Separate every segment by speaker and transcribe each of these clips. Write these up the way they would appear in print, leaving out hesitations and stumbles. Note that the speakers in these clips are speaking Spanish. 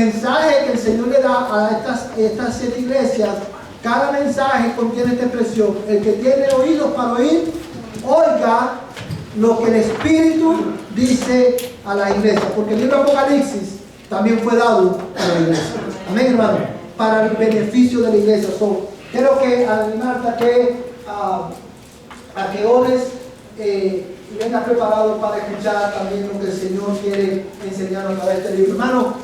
Speaker 1: mensaje que el Señor le da a estas 7 iglesias, cada mensaje contiene esta expresión: el que tiene oídos para oír, oiga lo que el Espíritu dice a la iglesia, porque el libro de Apocalipsis también fue dado a la iglesia. Amén, hermano, para el beneficio de la iglesia. Quiero que animarte a que ores y vengas preparado para escuchar también lo que el Señor quiere enseñarnos a través de este libro. Hermano,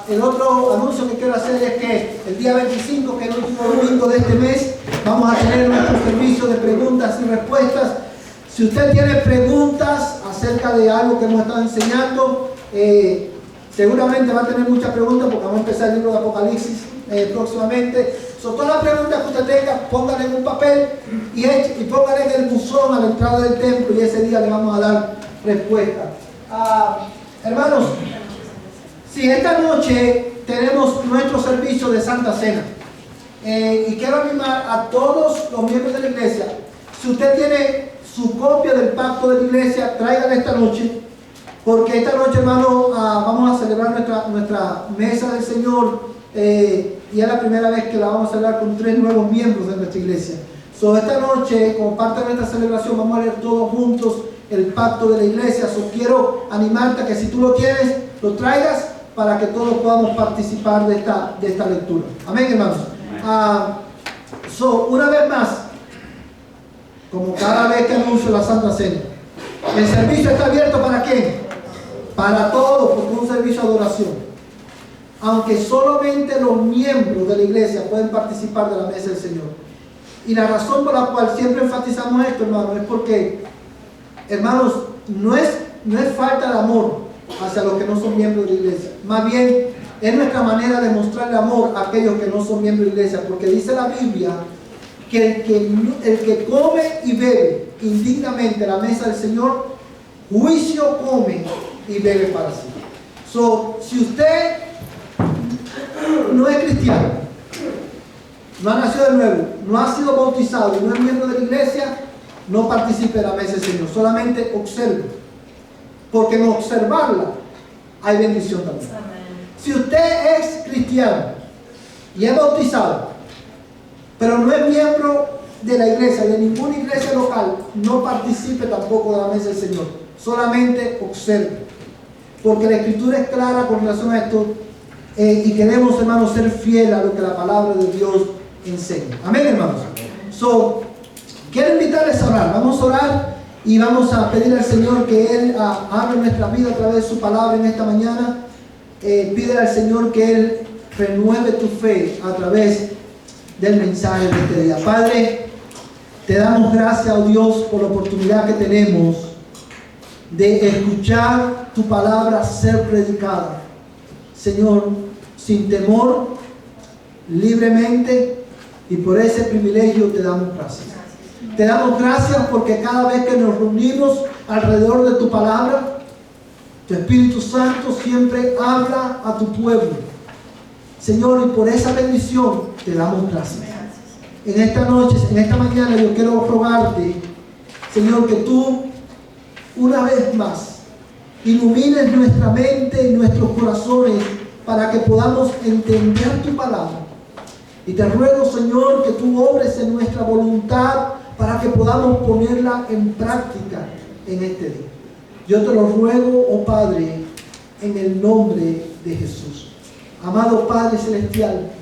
Speaker 1: el otro anuncio que quiero hacer es que el día 25, que es el último domingo de este mes, vamos a tener nuestro servicio de preguntas y respuestas. Si usted tiene preguntas acerca de algo que hemos estado enseñando, seguramente va a tener muchas preguntas, porque vamos a empezar el libro de Apocalipsis próximamente. Todas las preguntas que usted tenga, pónganle en un papel y pónganle en el buzón a la entrada del templo, y ese día le vamos a dar respuesta. Hermanos, si esta noche tenemos nuestro servicio de Santa Cena, y quiero animar a todos los miembros de la iglesia, si usted tiene su copia del pacto de la iglesia, tráigala esta noche, porque esta noche, hermano, vamos a celebrar nuestra mesa del Señor, y es la primera vez que la vamos a celebrar con 3 nuevos miembros de nuestra iglesia. Esta noche, como parte de nuestra celebración, vamos a leer todos juntos el pacto de la iglesia. Quiero animarte a que, si tú lo tienes, lo traigas para que todos podamos participar de esta lectura. Amén, hermanos. Una vez más, como cada vez que anuncio la Santa Cena, el servicio está abierto ¿para quién? Para todos, porque es un servicio de adoración. Aunque solamente los miembros de la iglesia pueden participar de la mesa del Señor. Y la razón por la cual siempre enfatizamos esto, hermanos, es porque, hermanos, no es falta de amor hacia los que no son miembros de la iglesia. Más bien, es nuestra manera de mostrarle amor a aquellos que no son miembros de la iglesia. Porque dice la Biblia que el que come y bebe indignamente la mesa del Señor, juicio come y bebe para sí. Si usted no es cristiano, no ha nacido de nuevo, no ha sido bautizado y no es miembro de la iglesia, no participe de la mesa del Señor, solamente observe, porque en observarla hay bendición también. Si usted es cristiano y es bautizado, pero no es miembro de la iglesia, de ninguna iglesia local, no participe tampoco de la mesa del Señor, solamente observe, porque la Escritura es clara con relación a esto. Y queremos, hermanos, ser fieles a lo que la palabra de Dios enseña. Amén, hermanos. Quiero invitarles a orar. Vamos a orar y vamos a pedir al Señor que Él hable nuestra vida a través de su palabra en esta mañana. Pídele al Señor que Él renueve tu fe a través del mensaje de este día. Padre, te damos gracias, oh Dios, por la oportunidad que tenemos de escuchar tu palabra ser predicada. Señor, sin temor, libremente, y por ese privilegio te damos gracias. Te damos gracias porque cada vez que nos reunimos alrededor de tu palabra, tu Espíritu Santo siempre habla a tu pueblo. Señor, y por esa bendición te damos gracias. En esta noche, en esta mañana, yo quiero rogarte, Señor, que tú una vez más ilumines nuestra mente y nuestros corazones para que podamos entender tu palabra. Y te ruego, Señor, que tú obres en nuestra voluntad para que podamos ponerla en práctica en este día. Yo te lo ruego, oh Padre, en el nombre de Jesús. Amado Padre Celestial,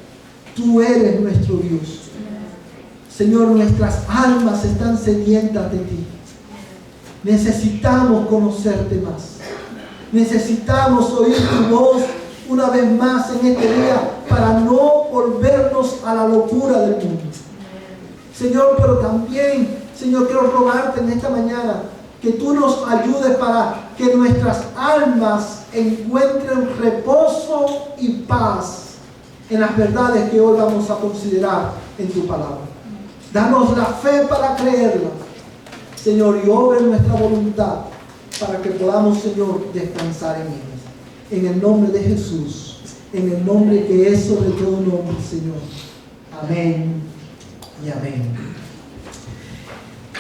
Speaker 1: tú eres nuestro Dios. Señor, nuestras almas están sedientas de ti. Necesitamos conocerte más. Necesitamos oír tu voz una vez más en este día para no volvernos a la locura del mundo. Señor, pero también, Señor, quiero rogarte en esta mañana que tú nos ayudes para que nuestras almas encuentren reposo y paz en las verdades que hoy vamos a considerar en tu palabra. Danos la fe para creerla, Señor, y obra en nuestra voluntad para que podamos, Señor, descansar en ellas. En el nombre de Jesús, en el nombre que es sobre todo nombre, Señor. Amén y amén.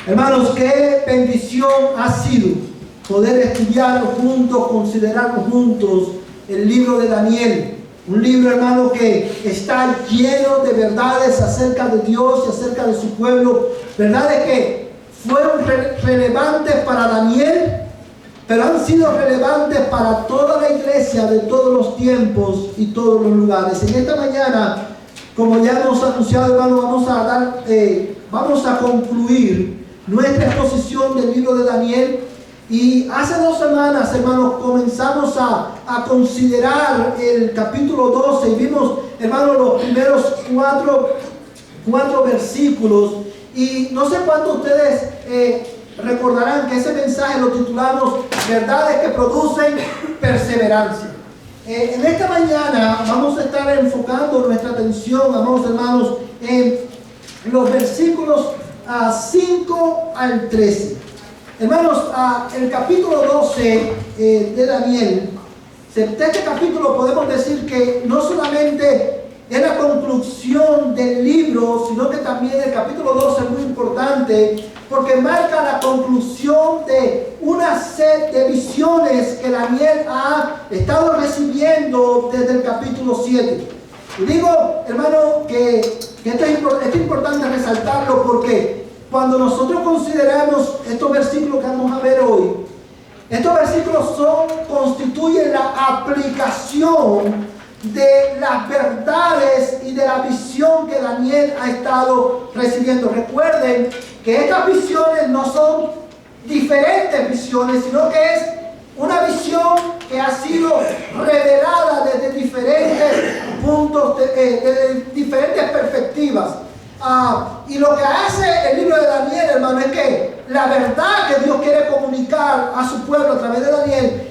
Speaker 1: Hermanos, qué bendición ha sido poder estudiar juntos, considerar juntos el libro de Daniel. Un libro, hermano, que está lleno de verdades acerca de Dios y acerca de su pueblo. Verdades que fueron relevantes para Daniel, pero han sido relevantes para toda la iglesia de todos los tiempos y todos los lugares. En esta mañana, como ya hemos anunciado, hermano, vamos a concluir nuestra exposición del libro de Daniel. Y hace 2 semanas, hermanos, comenzamos a considerar el capítulo 12 y vimos, hermanos, los primeros cuatro versículos. Y no sé cuántos de ustedes recordarán que ese mensaje lo titulamos Verdades que producen perseverancia. En esta mañana vamos a estar enfocando nuestra atención, amados hermanos, en los versículos 5 al 13. Hermanos, el capítulo 12 de Daniel, de este capítulo podemos decir que no solamente es la conclusión del libro, sino que también el capítulo 12 es muy importante porque marca la conclusión de una serie de visiones que Daniel ha estado recibiendo desde el capítulo 7. Y digo, hermano, que esto es importante resaltarlo porque cuando nosotros consideramos estos versículos que vamos a ver hoy, estos versículos constituyen la aplicación de las verdades y de la visión que Daniel ha estado recibiendo. Recuerden que estas visiones no son diferentes visiones, sino que es una visión que ha sido revelada desde diferentes puntos, desde diferentes perspectivas. Y lo que hace el libro de Daniel, hermano, es que la verdad que Dios quiere comunicar a su pueblo a través de Daniel,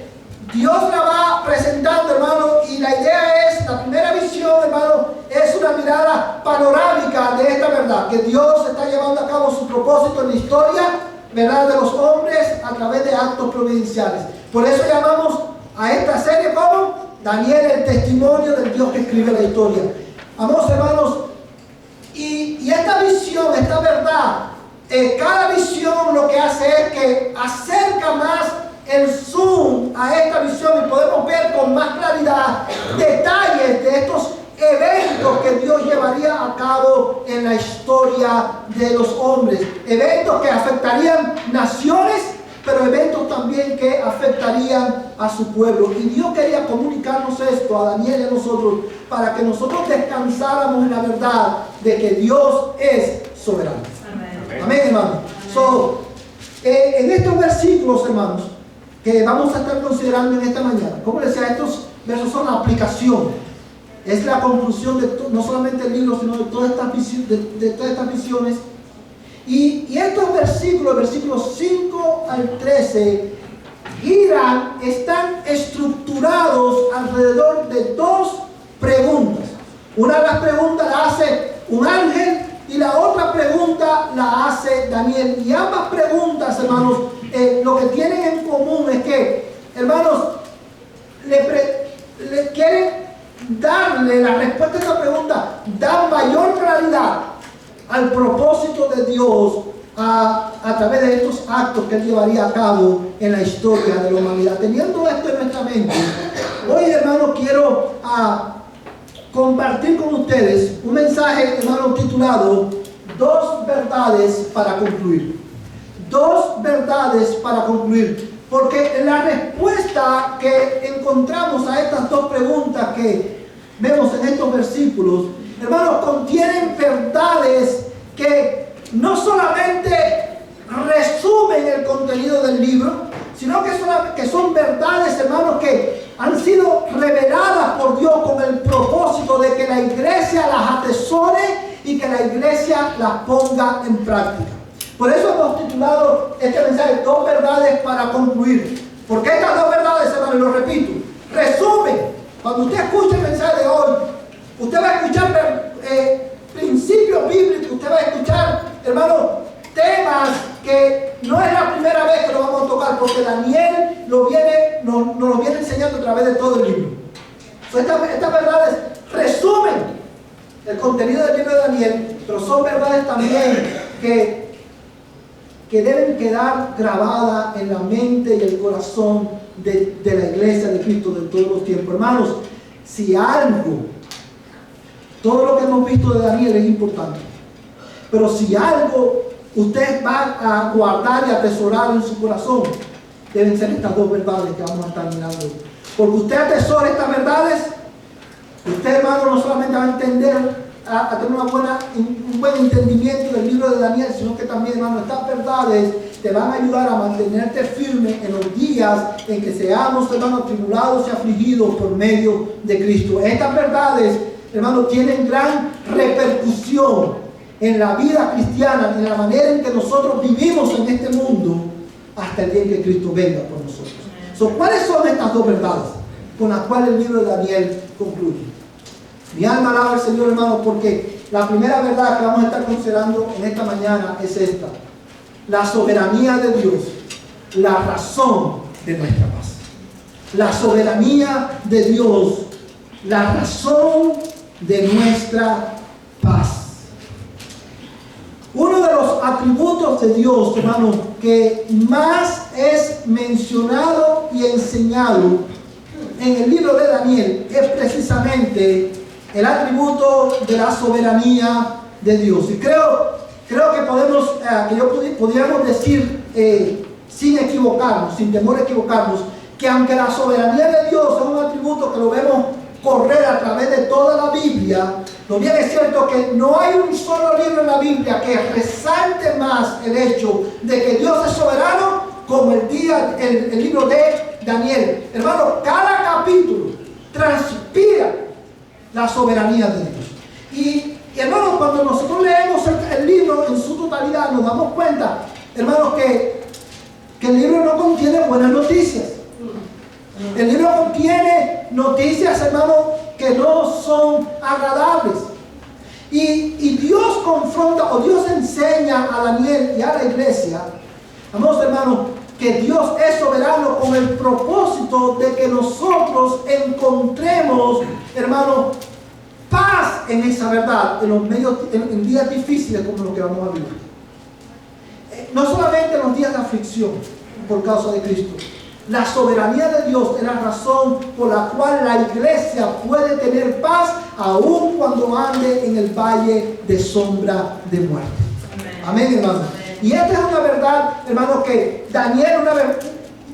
Speaker 1: Dios la va presentando, hermano, y la idea es, la primera visión, hermano, es una mirada panorámica de esta verdad, que Dios está llevando a cabo su propósito en la historia, verdad, de los hombres a través de actos providenciales. Por eso llamamos a esta serie como Daniel, el testimonio del Dios que escribe la historia. Amados hermanos, y esta visión, esta verdad, cada visión lo que hace es que acerca más el zoom a esta visión y podemos ver con más claridad detalles de estos eventos que Dios llevaría a cabo en la historia de los hombres. Eventos que afectarían naciones, pero eventos también que afectarían a su pueblo. Y Dios quería comunicarnos esto a Daniel y a nosotros para que nosotros descansáramos en la verdad de que Dios es soberano. Amén, amén, hermanos. En estos versículos, hermanos, que vamos a estar considerando en esta mañana, como les decía, estos versos son la aplicación. Es la conclusión de no solamente el libro, sino de todas estas visiones. Y estos versículos 5 al 13, están estructurados alrededor de 2 preguntas. Una de las preguntas la hace un ángel y la otra pregunta la hace Daniel. Y ambas preguntas, hermanos, lo que tienen en común es que, hermanos, le quieren darle la respuesta a esta pregunta, da mayor claridad al propósito de Dios a través de estos actos que Él llevaría a cabo en la historia de la humanidad. Teniendo esto en nuestra mente, hoy, hermano, quiero compartir con ustedes un mensaje, hermano, titulado 2 verdades para concluir. 2 verdades para concluir. Porque la respuesta que encontramos a estas 2 preguntas que vemos en estos versículos, hermanos, contienen verdades que no solamente resumen el contenido del libro, sino que son verdades, hermanos, que han sido reveladas por Dios con el propósito de que la iglesia las atesore y que la iglesia las ponga en práctica. Por eso hemos titulado este mensaje 2 verdades para concluir. Porque estas 2 verdades, hermanos, lo repito, resumen. Cuando usted escuche el mensaje de hoy, usted va a escuchar principios bíblicos, usted va a escuchar, hermano, temas que no es la primera vez que lo vamos a tocar, porque Daniel nos lo viene enseñando a través de todo el libro. Estas verdades resumen el contenido del libro de Daniel, pero son verdades también que deben quedar grabadas en la mente y el corazón de la iglesia de Cristo de todos los tiempos. Hermanos, si algo, todo lo que hemos visto de Daniel es importante, pero si algo usted va a guardar y atesorar en su corazón, deben ser estas dos verdades que vamos a estar mirando. Porque usted atesora estas verdades, usted, hermano, no solamente va a entender, a tener un buen entendimiento del libro de Daniel, sino que también, hermano, estas verdades te van a ayudar a mantenerte firme en los días en que seamos, hermano, tribulados y afligidos por medio de Cristo. Estas verdades, hermano, tienen gran repercusión en la vida cristiana, en la manera en que nosotros vivimos en este mundo, hasta el día en que Cristo venga por nosotros. ¿Cuáles son estas dos verdades con las cuales el libro de Daniel concluye? Mi alma alaba al Señor, hermano, porque la primera verdad que vamos a estar considerando en esta mañana es esta: la soberanía de Dios, la razón de nuestra paz. La soberanía de Dios, la razón de nuestra paz. Uno de los atributos de Dios, hermano, que más es mencionado y enseñado en el libro de Daniel es precisamente el atributo de la soberanía de Dios. Y creo que podríamos decir sin equivocarnos, sin temor a equivocarnos, que aunque la soberanía de Dios es un atributo que lo vemos correr a través de toda la Biblia, lo bien es cierto que no hay un solo libro en la Biblia que resalte más el hecho de que Dios es soberano como el libro de Daniel. Hermano, cada capítulo transpira la soberanía de Dios. Y hermano, cuando nosotros leemos el libro en su totalidad, nos damos cuenta, hermano, que el libro no contiene buenas noticias. El libro contiene noticias, hermano, que no son agradables. Y Dios confronta, o Dios enseña a Daniel y a la iglesia, amados hermanos, que Dios es soberano con el propósito de que nosotros encontremos, hermano, paz en esa verdad, en días difíciles como los que vamos a vivir. No solamente en los días de aflicción por causa de Cristo. La soberanía de Dios es la razón por la cual la iglesia puede tener paz aun cuando ande en el valle de sombra de muerte. Amén, hermano. Y esta es una verdad, hermano, que Daniel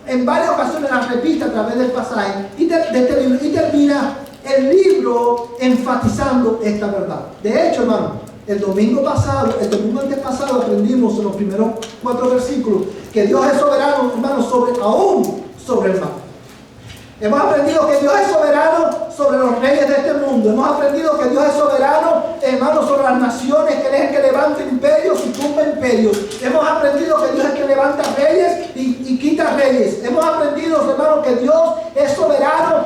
Speaker 1: en varias ocasiones la repite a través del pasaje de este libro, y termina el libro enfatizando esta verdad. De hecho, hermano, el domingo antes pasado aprendimos en los primeros 4 versículos que Dios es soberano, hermano, aún sobre el mal. Hemos aprendido que Dios es soberano sobre los reyes de este mundo. Hemos aprendido que Dios es soberano, hermano, sobre las naciones, que Él es el que levanta imperios y tumba imperios. Hemos aprendido que Dios es el que levanta reyes y quita reyes. Hemos aprendido, hermano, que Dios es soberano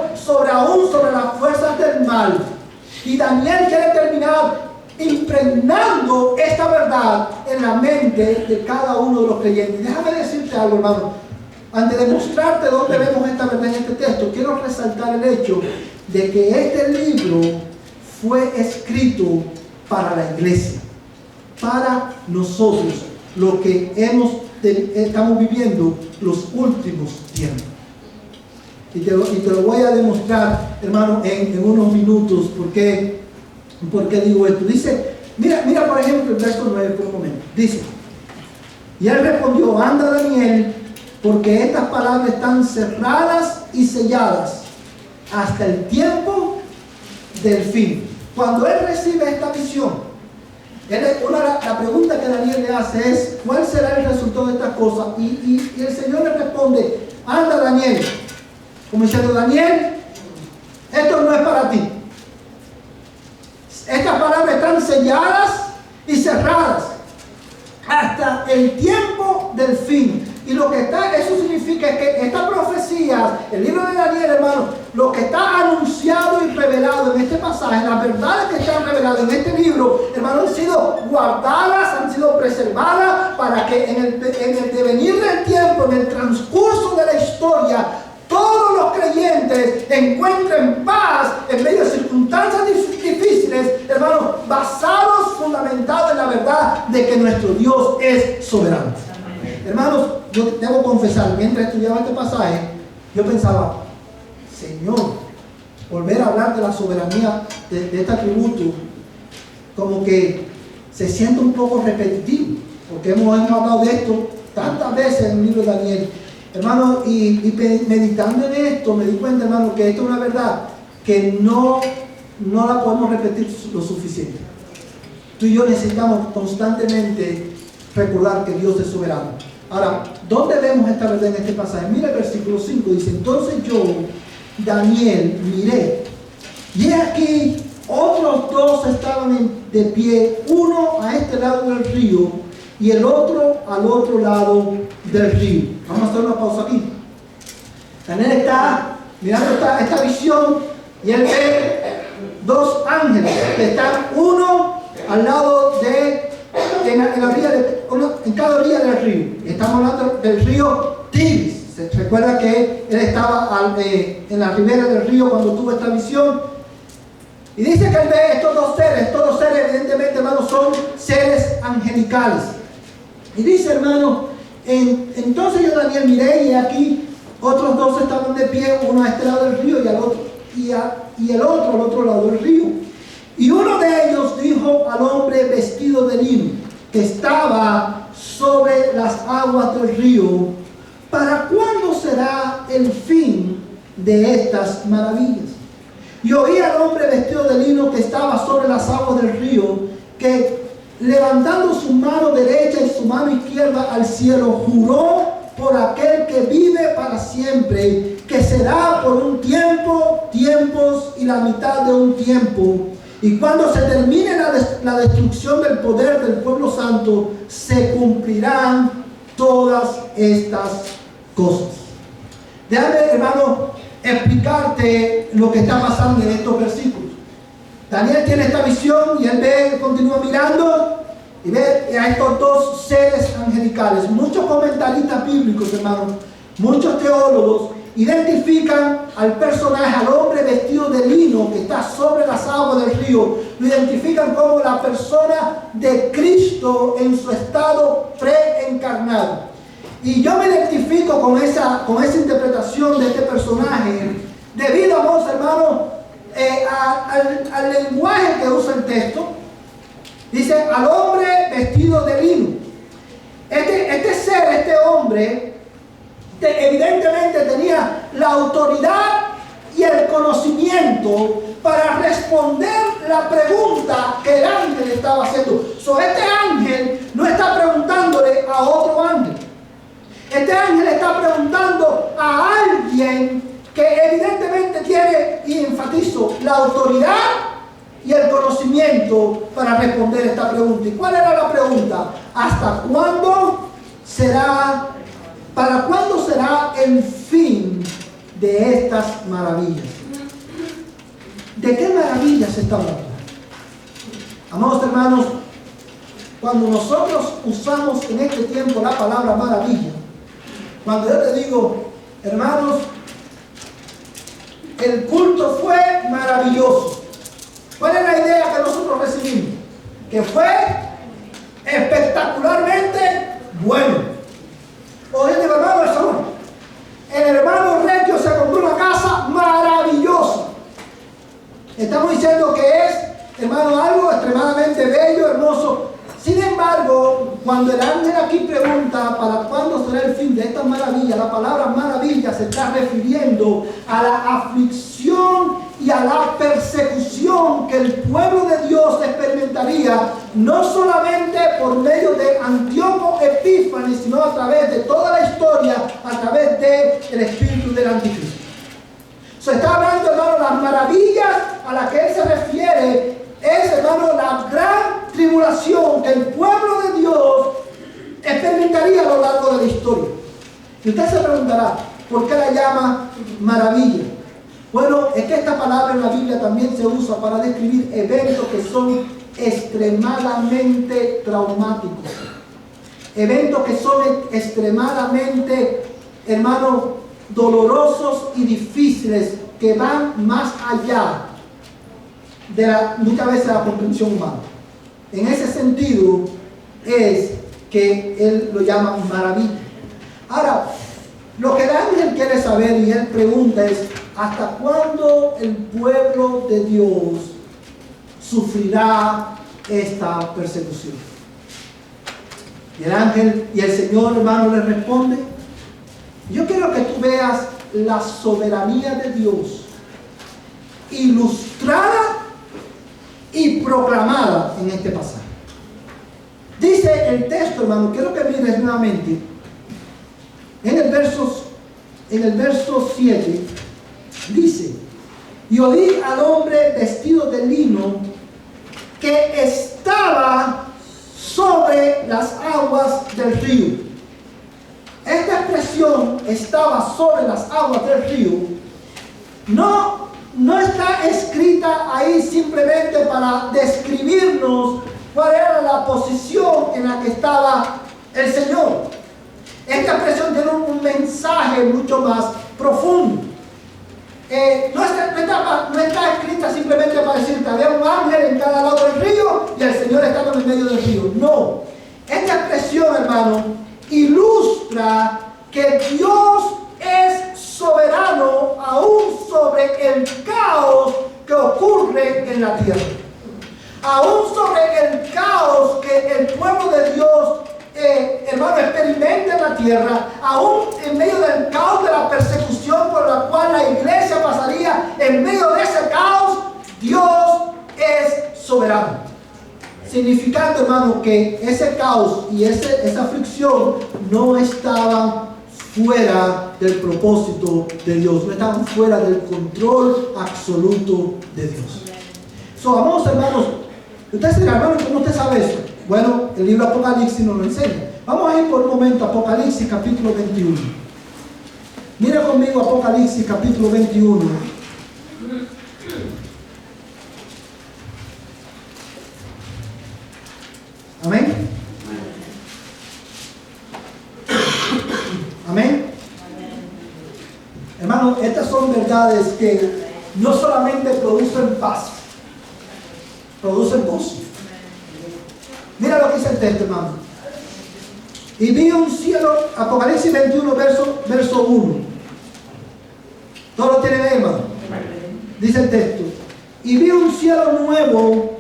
Speaker 1: aún sobre las fuerzas del mal. Y Daniel quiere terminar impregnando esta verdad en la mente de cada uno de los creyentes. Déjame decirte algo, hermano. Antes de mostrarte dónde vemos esta verdad en este texto, quiero resaltar el hecho de que este libro fue escrito para la iglesia, para nosotros, lo que estamos viviendo los últimos tiempos. Y te lo voy a demostrar, hermano, en unos minutos, porque digo esto. Dice, mira por ejemplo el verso 9 por un momento. Dice, y él respondió: anda, Daniel, porque estas palabras están cerradas y selladas hasta el tiempo del fin. Cuando él recibe esta visión, la pregunta que Daniel le hace es: ¿cuál será el resultado de estas cosas? Y el Señor le responde: anda, Daniel, como diciendo, Daniel, esto no es para ti. Estas palabras están selladas y cerradas hasta el tiempo del fin. Y eso significa que esta profecía, el libro de Daniel, hermano, lo que está anunciado y revelado en este pasaje, las verdades que están reveladas en este libro, hermano, han sido guardadas, han sido preservadas para que en el devenir del tiempo, en el transcurso de la historia, todos los creyentes encuentren paz en medio de circunstancias difíciles, hermanos, basados, fundamentados en la verdad de que nuestro Dios es soberano. Hermanos, yo debo confesar, mientras estudiaba este pasaje, yo pensaba, Señor, volver a hablar de la soberanía de este atributo, como que se siente un poco repetitivo, porque hemos hablado de esto tantas veces en el libro de Daniel. Hermano, y meditando en esto, me di cuenta, hermano, que esto es una verdad que no la podemos repetir lo suficiente. Tú y yo necesitamos constantemente recordar que Dios es soberano. Ahora, ¿dónde vemos esta verdad en este pasaje? Mira el versículo 5, dice: entonces yo, Daniel, miré, y he aquí otros dos estaban de pie, uno a este lado del río y el otro al otro lado del río. Vamos a hacer una pausa aquí. Daniel está mirando esta visión y él ve dos ángeles que están uno al lado en cada orilla del río. Estamos hablando del río Tigris. Se recuerda que él estaba en la ribera del río cuando tuvo esta visión. Y dice que él ve estos dos seres evidentemente, hermanos, son seres angelicales. Y dice, hermano, entonces yo, Daniel, miré y aquí otros dos estaban de pie, uno a este lado del río y el otro al otro lado del río. Y uno de ellos dijo al hombre vestido de lino, que estaba sobre las aguas del río: ¿para cuándo será el fin de estas maravillas? Y oí al hombre vestido de lino que estaba sobre las aguas del río, que levantando su mano derecha y su mano izquierda al cielo, juró por aquel que vive para siempre, que será por un tiempo, tiempos y la mitad de un tiempo. Y cuando se termine la destrucción del poder del pueblo santo, se cumplirán todas estas cosas. Déjame, hermano, explicarte lo que está pasando en estos versículos. Daniel tiene esta visión y él continúa mirando y ve a estos dos seres angelicales. Muchos comentaristas bíblicos, hermanos, muchos teólogos identifican al personaje, al hombre vestido de lino que está sobre las aguas del río, lo identifican como la persona de Cristo en su estado preencarnado. Y yo me identifico con esa interpretación de este personaje debido, amados hermanos, al lenguaje que usa el texto. Dice: al hombre vestido de lino. Este hombre, evidentemente tenía la autoridad y el conocimiento para responder la pregunta que el ángel estaba haciendo. Este ángel no está preguntándole a otro ángel. Este ángel está preguntando a alguien que evidentemente tiene, y enfatizo, la autoridad y el conocimiento para responder esta pregunta. ¿Y cuál era la pregunta? ¿Hasta cuándo será, para cuándo será el fin de estas maravillas? ¿De qué maravillas se está hablando? Amados hermanos, cuando nosotros usamos en este tiempo la palabra maravilla, cuando yo te digo, hermanos, el culto fue maravilloso, ¿cuál es la idea que nosotros recibimos? Que fue espectacularmente bueno. Oye, hermano, eso no. El hermano Requio se compró una casa maravillosa. Estamos diciendo que es, hermano, algo extremadamente bello, hermoso. Sin embargo, cuando el ángel aquí pregunta para cuándo será el fin de estas maravillas, la palabra maravilla se está refiriendo a la aflicción y a la persecución que el pueblo de Dios experimentaría, no solamente por medio de Antíoco Epífanes, sino a través de toda la historia, a través del espíritu del anticristo. Se está hablando, hermano, las maravillas a las que él se refiere es, hermano, la gran tribulación que el pueblo de Dios experimentaría a lo largo de la historia. Y usted se preguntará, ¿por qué la llama maravilla? Bueno, es que esta palabra en la Biblia también se usa para describir eventos que son extremadamente traumáticos. Eventos que son extremadamente, hermano, dolorosos y difíciles, que van más allá de muchas veces la comprensión humana. En ese sentido es que él lo llama maravilla. Ahora, lo que el ángel quiere saber y él pregunta es: ¿hasta cuándo el pueblo de Dios sufrirá esta persecución? Y el ángel y el Señor, hermano, le responde: yo quiero que tú veas la soberanía de Dios ilustrada y proclamada en este pasaje. Dice el texto, hermano, quiero que mires nuevamente en el verso 7, dice: y oí al hombre vestido de lino que estaba sobre las aguas del río. Esta expresión, estaba sobre las aguas del río, no está escrita ahí simplemente para describirnos cuál era la posición en la que estaba el Señor. Esta expresión tiene un mensaje mucho más profundo. No está escrita simplemente para decir que había un ángel en cada lado del río y el Señor estaba en el medio del río. No. Esta expresión, hermano, ilustra que Dios es soberano aún sobre el caos que ocurre en la tierra. Aún sobre el caos que el pueblo de Dios, hermano, experimenta en la tierra, aún en medio del caos de la persecución por la cual la iglesia pasaría, en medio de ese caos, Dios es soberano. Significando, hermano, que ese caos y esa aflicción no estaban fuera del propósito de Dios, no estaban fuera del control absoluto de Dios. Vamos, hermanos. Usted dirá: hermano, ¿cómo usted sabe eso? Bueno, el libro Apocalipsis nos lo enseña. Vamos a ir por un momento a Apocalipsis capítulo 21. Mira conmigo Apocalipsis capítulo 21. Amén. Amén. Hermano, estas son verdades que no solamente producen paz, producen gozo. Mira lo que dice el texto, hermano. Y vi un cielo, Apocalipsis 21, verso 1. Todo lo tiene ahí, hermano. Dice el texto: y vi un cielo nuevo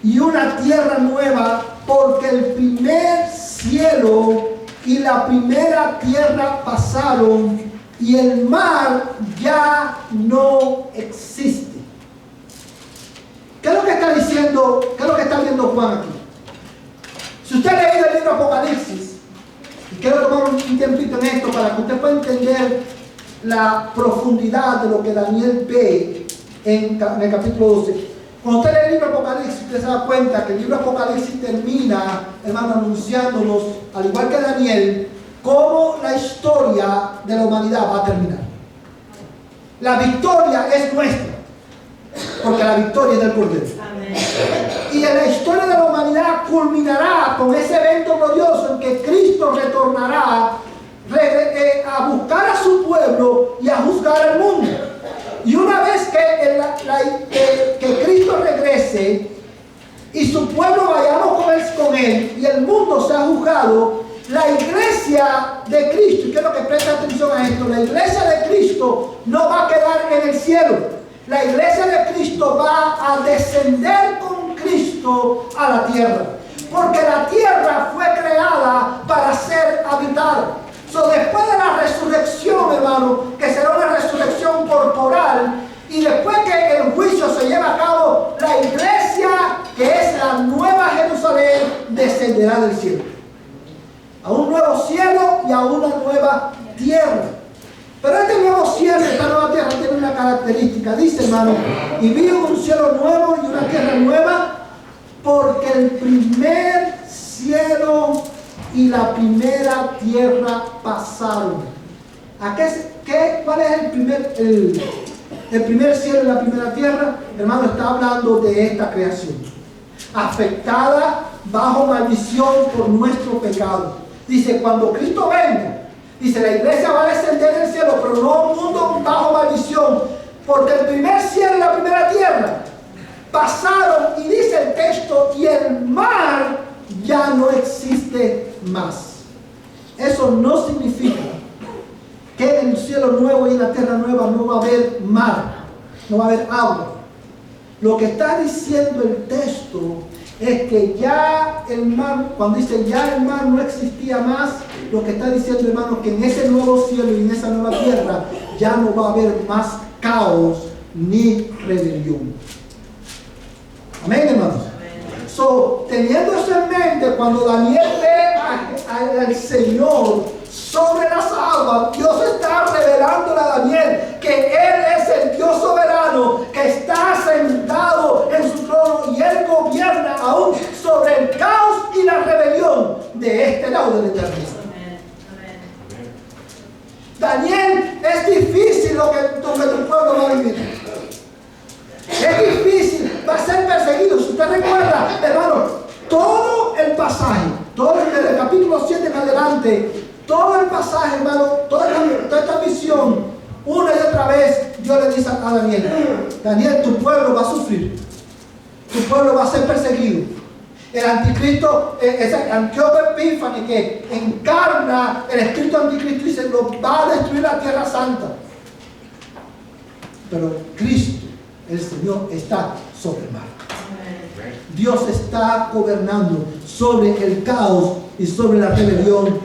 Speaker 1: y una tierra nueva, porque el primer cielo y la primera tierra pasaron, y el mar ya no existe. ¿Qué es lo que está diciendo? ¿Qué es lo que está viendo Juan aquí? Si usted ha leído el libro Apocalipsis, y quiero tomar un tiempito en esto para que usted pueda entender la profundidad de lo que Daniel ve en el capítulo 12. Cuando usted lee el libro Apocalipsis, usted se da cuenta que el libro Apocalipsis termina, hermano, anunciándonos, al igual que Daniel, cómo la historia de la humanidad va a terminar. La victoria es nuestra, porque la victoria es del Cordero. Amén. Y en la historia de la humanidad culminará con ese evento glorioso en que Cristo retornará a buscar a su pueblo y a juzgar al mundo. Y una vez que Cristo regrese y su pueblo vayamos con él y el mundo sea juzgado, la iglesia de Cristo, y quiero que preste atención a esto, la iglesia de Cristo no va a quedar en el cielo. La iglesia de Cristo va a descender con Cristo a la tierra, porque la tierra fue creada para ser habitada. Después de la resurrección, hermano, que será una resurrección corporal, y después que el juicio se lleve a cabo, la iglesia, que es la nueva Jerusalén, descenderá del cielo a un nuevo cielo y a una nueva tierra. Pero este nuevo cielo, esta nueva tierra, tiene una característica. Dice, hermano: y vi un cielo nuevo y una tierra nueva, porque el primer cielo y la primera tierra pasaron. ¿Cuál es el primer cielo y la primera tierra? Hermano, está hablando de esta creación, afectada bajo maldición por nuestro pecado. Dice, cuando Cristo venga, dice, la iglesia va a descender del cielo, pero no un mundo bajo maldición, porque el primer cielo y la primera tierra pasaron, y dice el texto, y el mar ya no existe más. Eso no significa que en el cielo nuevo y en la tierra nueva no va a haber mar, no va a haber agua. Lo que está diciendo el texto es que ya el mar, cuando dice ya el mar no existía más, lo que está diciendo, hermanos, que en ese nuevo cielo y en esa nueva tierra ya no va a haber más caos ni rebelión. Amén, hermanos. So, teniendo eso en mente, cuando Daniel ve al Señor sobre las aguas, Dios está revelándole a Daniel que Él es el Dios soberano, que está sentado en su trono y Él gobierna aún sobre el caos y la rebelión de este lado de la eternidad. Daniel, es difícil lo que tu pueblo va a vivir. Es difícil, va a ser perseguido. Si usted recuerda, hermano, todo el pasaje, todo desde el capítulo 7 en adelante, todo el pasaje, hermano, toda esta visión, una y otra vez, Dios le dice a Daniel, Daniel, tu pueblo va a sufrir, tu pueblo va a ser perseguido. El anticristo, ese Antíoco Epífanes que encarna el espíritu anticristo, dice, lo va a destruir la tierra santa. Pero Cristo, el Señor, está sobre el mar. Dios está gobernando sobre el caos y sobre la rebelión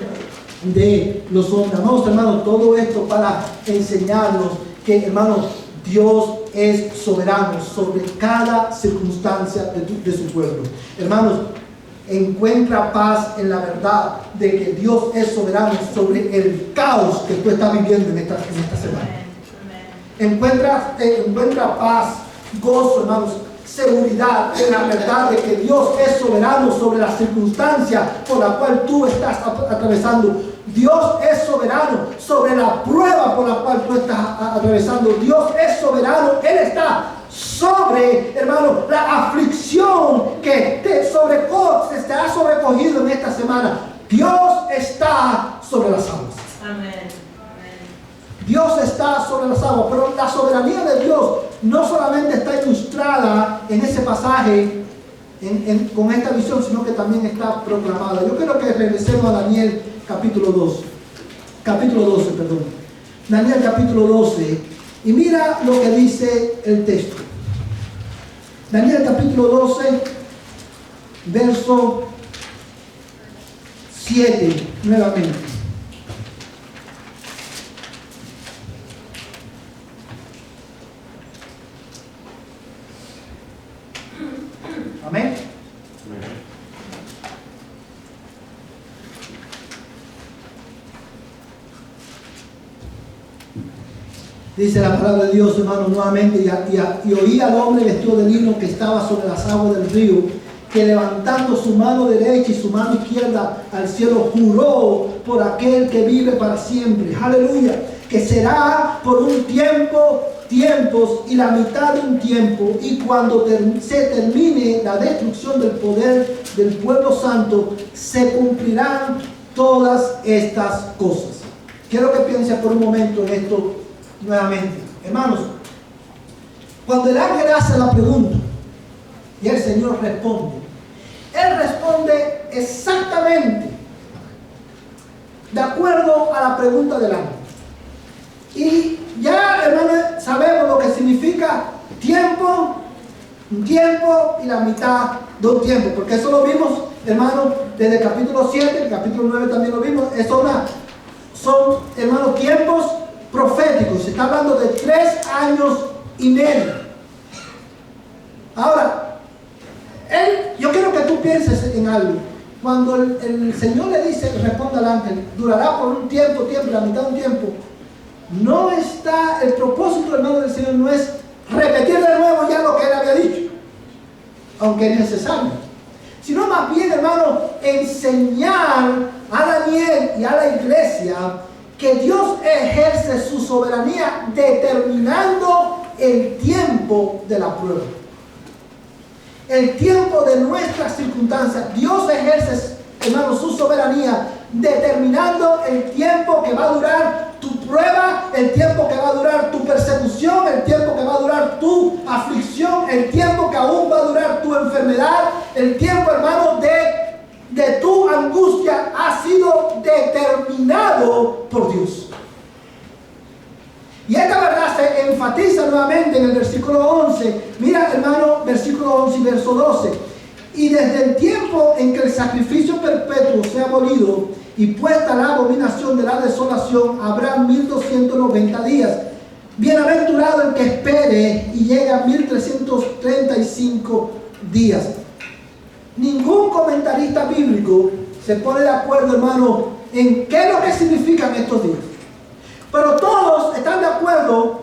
Speaker 1: de los hombres. Amados hermanos, todo esto para enseñarnos que, hermanos, Dios es soberano sobre cada circunstancia de su pueblo. Hermanos, encuentra paz en la verdad de que Dios es soberano sobre el caos que tú estás viviendo en esta semana. Encuentra paz, gozo, hermanos, seguridad en la verdad de que Dios es soberano sobre la circunstancia por la cual tú estás atravesando. Dios es soberano sobre la prueba por la cual tú estás atravesando. Dios es soberano. Él está sobre, hermano, la aflicción que te ha sobrecogido en esta semana. Dios está sobre las aguas. Amén. Dios está sobre las aguas, pero la soberanía de Dios no solamente está ilustrada en ese pasaje con esta visión, sino que también está proclamada. Yo quiero que regresemos a Daniel capítulo 12, Daniel capítulo 12, y mira lo que dice el texto. Daniel capítulo 12, verso 7, nuevamente. Amén. Dice la palabra de Dios, hermano, nuevamente, y oí al hombre vestido de lino que estaba sobre las aguas del río, que levantando su mano derecha y su mano izquierda al cielo, juró por aquel que vive para siempre, aleluya, que será por un tiempos y la mitad de un tiempo, y cuando se termine la destrucción del poder del pueblo santo, se cumplirán todas estas cosas. Quiero que piense por un momento en esto nuevamente. Hermanos, cuando el ángel hace la pregunta y el Señor responde, Él responde exactamente de acuerdo a la pregunta del ángel. Y ya, hermanos, sabemos lo que significa tiempo, un tiempo y la mitad de un tiempo, porque eso lo vimos, hermanos, desde el capítulo 7, el capítulo 9 también lo vimos. Son, hermanos, tiempos proféticos. Se está hablando de 3 años y medio. Ahora, yo quiero que tú pienses en algo. Cuando el Señor le dice, responda al ángel, durará por un tiempo, la mitad de un tiempo. No está, el propósito, hermano, del Señor no es repetir de nuevo ya lo que Él había dicho, aunque es necesario, sino más bien, hermano, enseñar a Daniel y a la iglesia que Dios ejerce su soberanía determinando el tiempo de la prueba, el tiempo de nuestras circunstancias. Dios ejerce, hermano, su soberanía determinando el tiempo que va a durar tu prueba, el tiempo que va a durar tu persecución, el tiempo que va a durar tu aflicción, el tiempo que aún va a durar tu enfermedad, el tiempo, hermano, de tu angustia ha sido determinado por Dios. Y esta verdad se enfatiza nuevamente en el versículo 11. Mira, hermano, versículo 11 y verso 12. Y desde el tiempo en que el sacrificio perpetuo sea abolido y puesta la abominación de la desolación, habrá 1290 días. Bienaventurado el que espere y llegue a 1335 días. Ningún comentarista bíblico se pone de acuerdo, hermano, en qué es lo que significan estos días. Pero todos están de acuerdo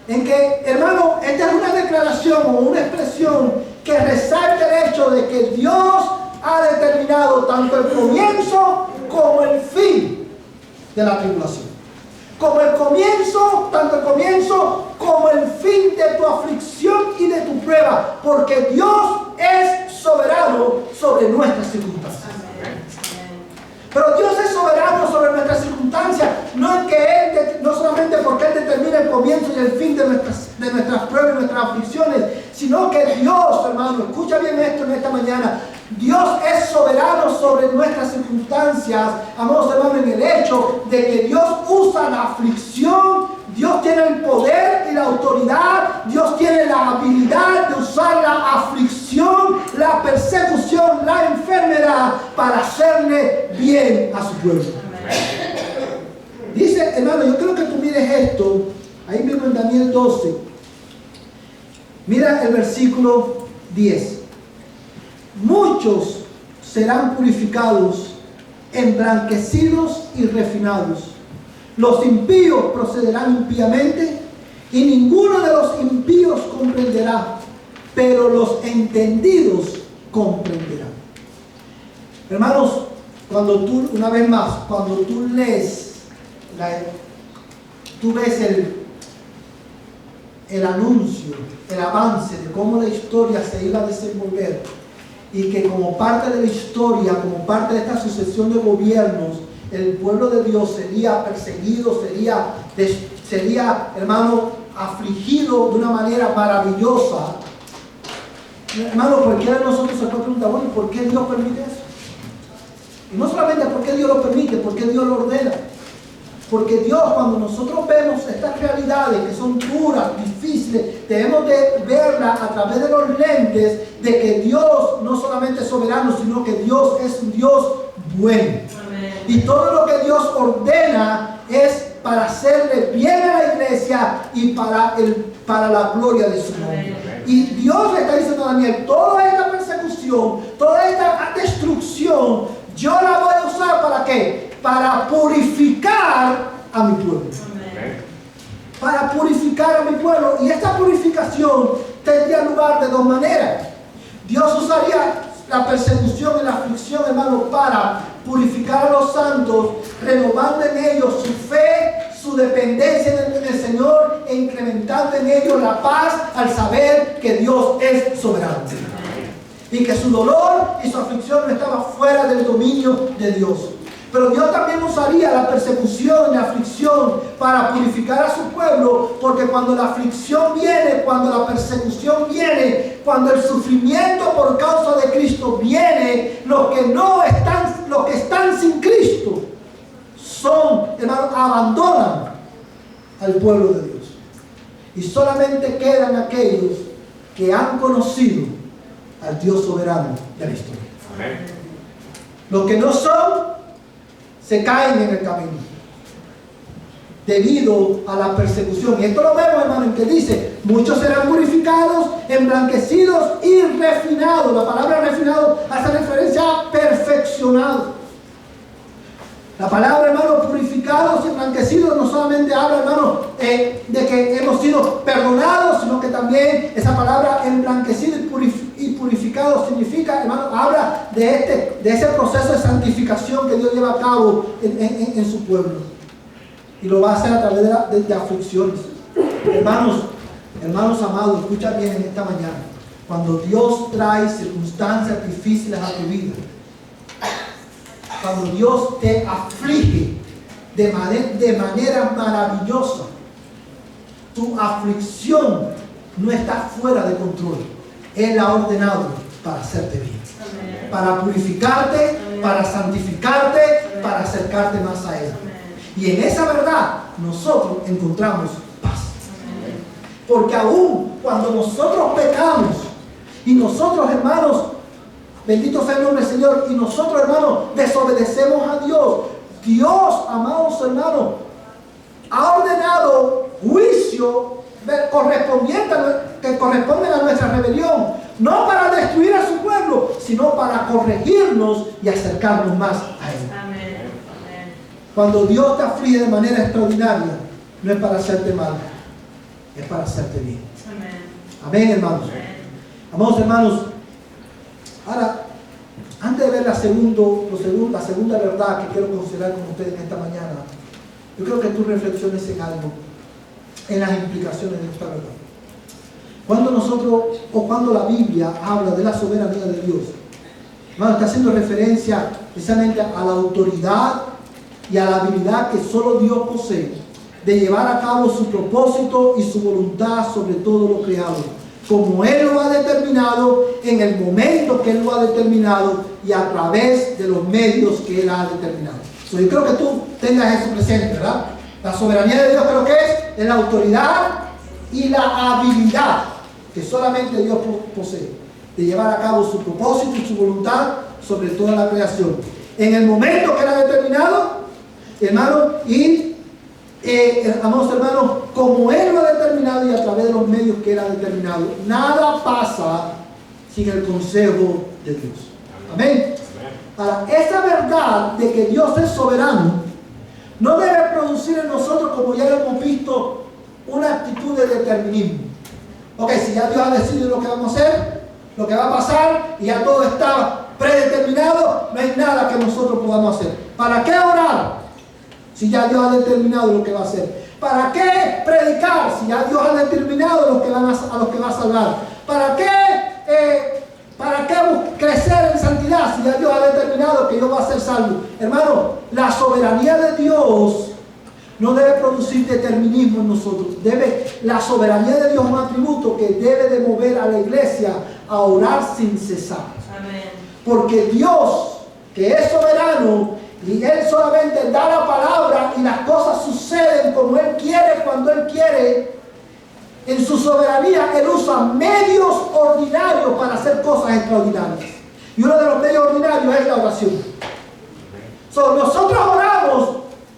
Speaker 1: en que, hermano, esta es una declaración o una expresión que resalta el hecho de que Dios ha determinado tanto el comienzo como el fin de la tribulación. Como el comienzo, tanto el comienzo como el fin de tu aflicción y de tu prueba, porque Dios es soberano sobre nuestras circunstancias. Pero Dios es soberano sobre nuestras circunstancias, no solamente porque Él determina el comienzo y el fin de nuestras pruebas y nuestras aflicciones, sino que Dios, hermano, escucha bien esto en esta mañana, Dios es soberano sobre nuestras circunstancias, amados hermanos, en el hecho de que Dios usa la aflicción. Dios tiene el poder y la autoridad, Dios tiene la habilidad de usar la aflicción, la persecución, la enfermedad para hacerle bien a su pueblo. Dice, hermano, yo creo que tú mires esto, ahí mismo en Daniel 12. Mira el versículo 10. Muchos serán purificados, emblanquecidos y refinados. Los impíos procederán impíamente y ninguno de los impíos comprenderá, pero los entendidos comprenderán. Hermanos, cuando tú, una vez más, cuando tú lees, tú ves el anuncio, el avance de cómo la historia se iba a desenvolver y que como parte de la historia, como parte de esta sucesión de gobiernos, el pueblo de Dios sería perseguido, sería, hermano, afligido de una manera maravillosa. Hermano, cualquiera de nosotros se puede preguntar, bueno, ¿por qué Dios permite eso? Y no solamente por qué Dios lo permite, por qué Dios lo ordena. Porque Dios, cuando nosotros vemos estas realidades que son duras, difíciles, debemos de verlas a través de los lentes de que Dios no solamente es soberano, sino que Dios es un Dios bueno. Y todo lo que Dios ordena es para hacerle bien a la iglesia y para la gloria de su nombre. Y Dios le está diciendo a Daniel, toda esta persecución, toda esta destrucción, yo la voy a usar ¿para qué? Para purificar a mi pueblo. Para purificar a mi pueblo. Y esta purificación tendría lugar de dos maneras. Dios usaría la persecución y la aflicción, hermano, para purificar a los santos, renovando en ellos su fe, su dependencia en el Señor e incrementando en ellos la paz al saber que Dios es soberano y que su dolor y su aflicción no estaba fuera del dominio de Dios. Pero Dios también usaría la persecución y la aflicción para purificar a su pueblo, porque cuando la aflicción viene, cuando la persecución viene, cuando el sufrimiento por causa de Cristo viene, los que están sin Cristo hermanos, abandonan al pueblo de Dios. Y solamente quedan aquellos que han conocido al Dios soberano de la historia. Amén. Los que no son, se caen en el camino debido a la persecución. Y esto lo vemos, hermano, en que dice, muchos serán purificados, emblanquecidos y refinados. La palabra refinado hace referencia a perfeccionado. La palabra, hermano, purificados y emblanquecidos no solamente habla, hermano, de que hemos sido perdonados, sino que también esa palabra emblanquecido y purificado significa, hermano, habla de ese proceso de santificación que Dios lleva a cabo en su pueblo. Y lo va a hacer a través de aflicciones. Hermanos amados, escucha bien en esta mañana. Cuando Dios trae circunstancias difíciles a tu vida, cuando Dios te aflige de manera maravillosa, tu aflicción no está fuera de control. Él ha ordenado para hacerte bien. Amén. Para purificarte, amén, para santificarte, amén, para acercarte más a Él. Amén. Y en esa verdad nosotros encontramos paz. Porque aún cuando nosotros pecamos y nosotros, hermanos, bendito sea el nombre del Señor, y nosotros, hermanos, desobedecemos a Dios, Dios, amados hermanos, ha ordenado juicio que corresponden a nuestra rebelión, no para destruir a su pueblo, sino para corregirnos y acercarnos más a Él.
Speaker 2: Amén.
Speaker 1: Cuando Dios te aflige de manera extraordinaria, no es para hacerte mal, es para hacerte bien.
Speaker 2: Amén.
Speaker 1: Amén, hermanos. Amados hermanos, ahora, antes de ver la segunda verdad que quiero considerar con ustedes en esta mañana, yo creo que tú reflexiones en algo, en las implicaciones de esta verdad. Cuando la Biblia habla de la soberanía de Dios, hermano, está haciendo referencia precisamente a la autoridad y a la habilidad que solo Dios posee de llevar a cabo su propósito y su voluntad sobre todo lo creado, como Él lo ha determinado, en el momento que Él lo ha determinado y a través de los medios que Él ha determinado. Yo creo que tú tengas eso presente, ¿verdad? La soberanía de Dios creo que es la autoridad y la habilidad que solamente Dios posee de llevar a cabo su propósito y su voluntad sobre toda la creación. En el momento que Él ha determinado, hermano, y amados hermanos, como Él lo ha determinado y a través de los medios que Él ha determinado, nada pasa sin el consejo de Dios. Amén. Ahora, esa verdad de que Dios es soberano no debe producir en nosotros, como ya lo hemos visto, una actitud de determinismo. Ok, si ya Dios ha decidido lo que vamos a hacer, lo que va a pasar, y ya todo está predeterminado, no hay nada que nosotros podamos hacer. ¿Para qué orar si ya Dios ha determinado lo que va a hacer? ¿Para qué predicar si ya Dios ha determinado a los que va a salvar? ¿Para qué crecer en santidad si ya Dios ha determinado que yo voy a ser salvo? Hermano, la soberanía de Dios no debe producir determinismo en nosotros. La soberanía de Dios es un atributo que debe de mover a la iglesia a orar sin cesar.
Speaker 2: Amén. Porque
Speaker 1: Dios, que es soberano, y Él solamente da la palabra y las cosas suceden como Él quiere, cuando Él quiere, en su soberanía Él usa medios ordinarios para hacer cosas extraordinarias. Y uno de los medios ordinarios es la oración. Nosotros oramos,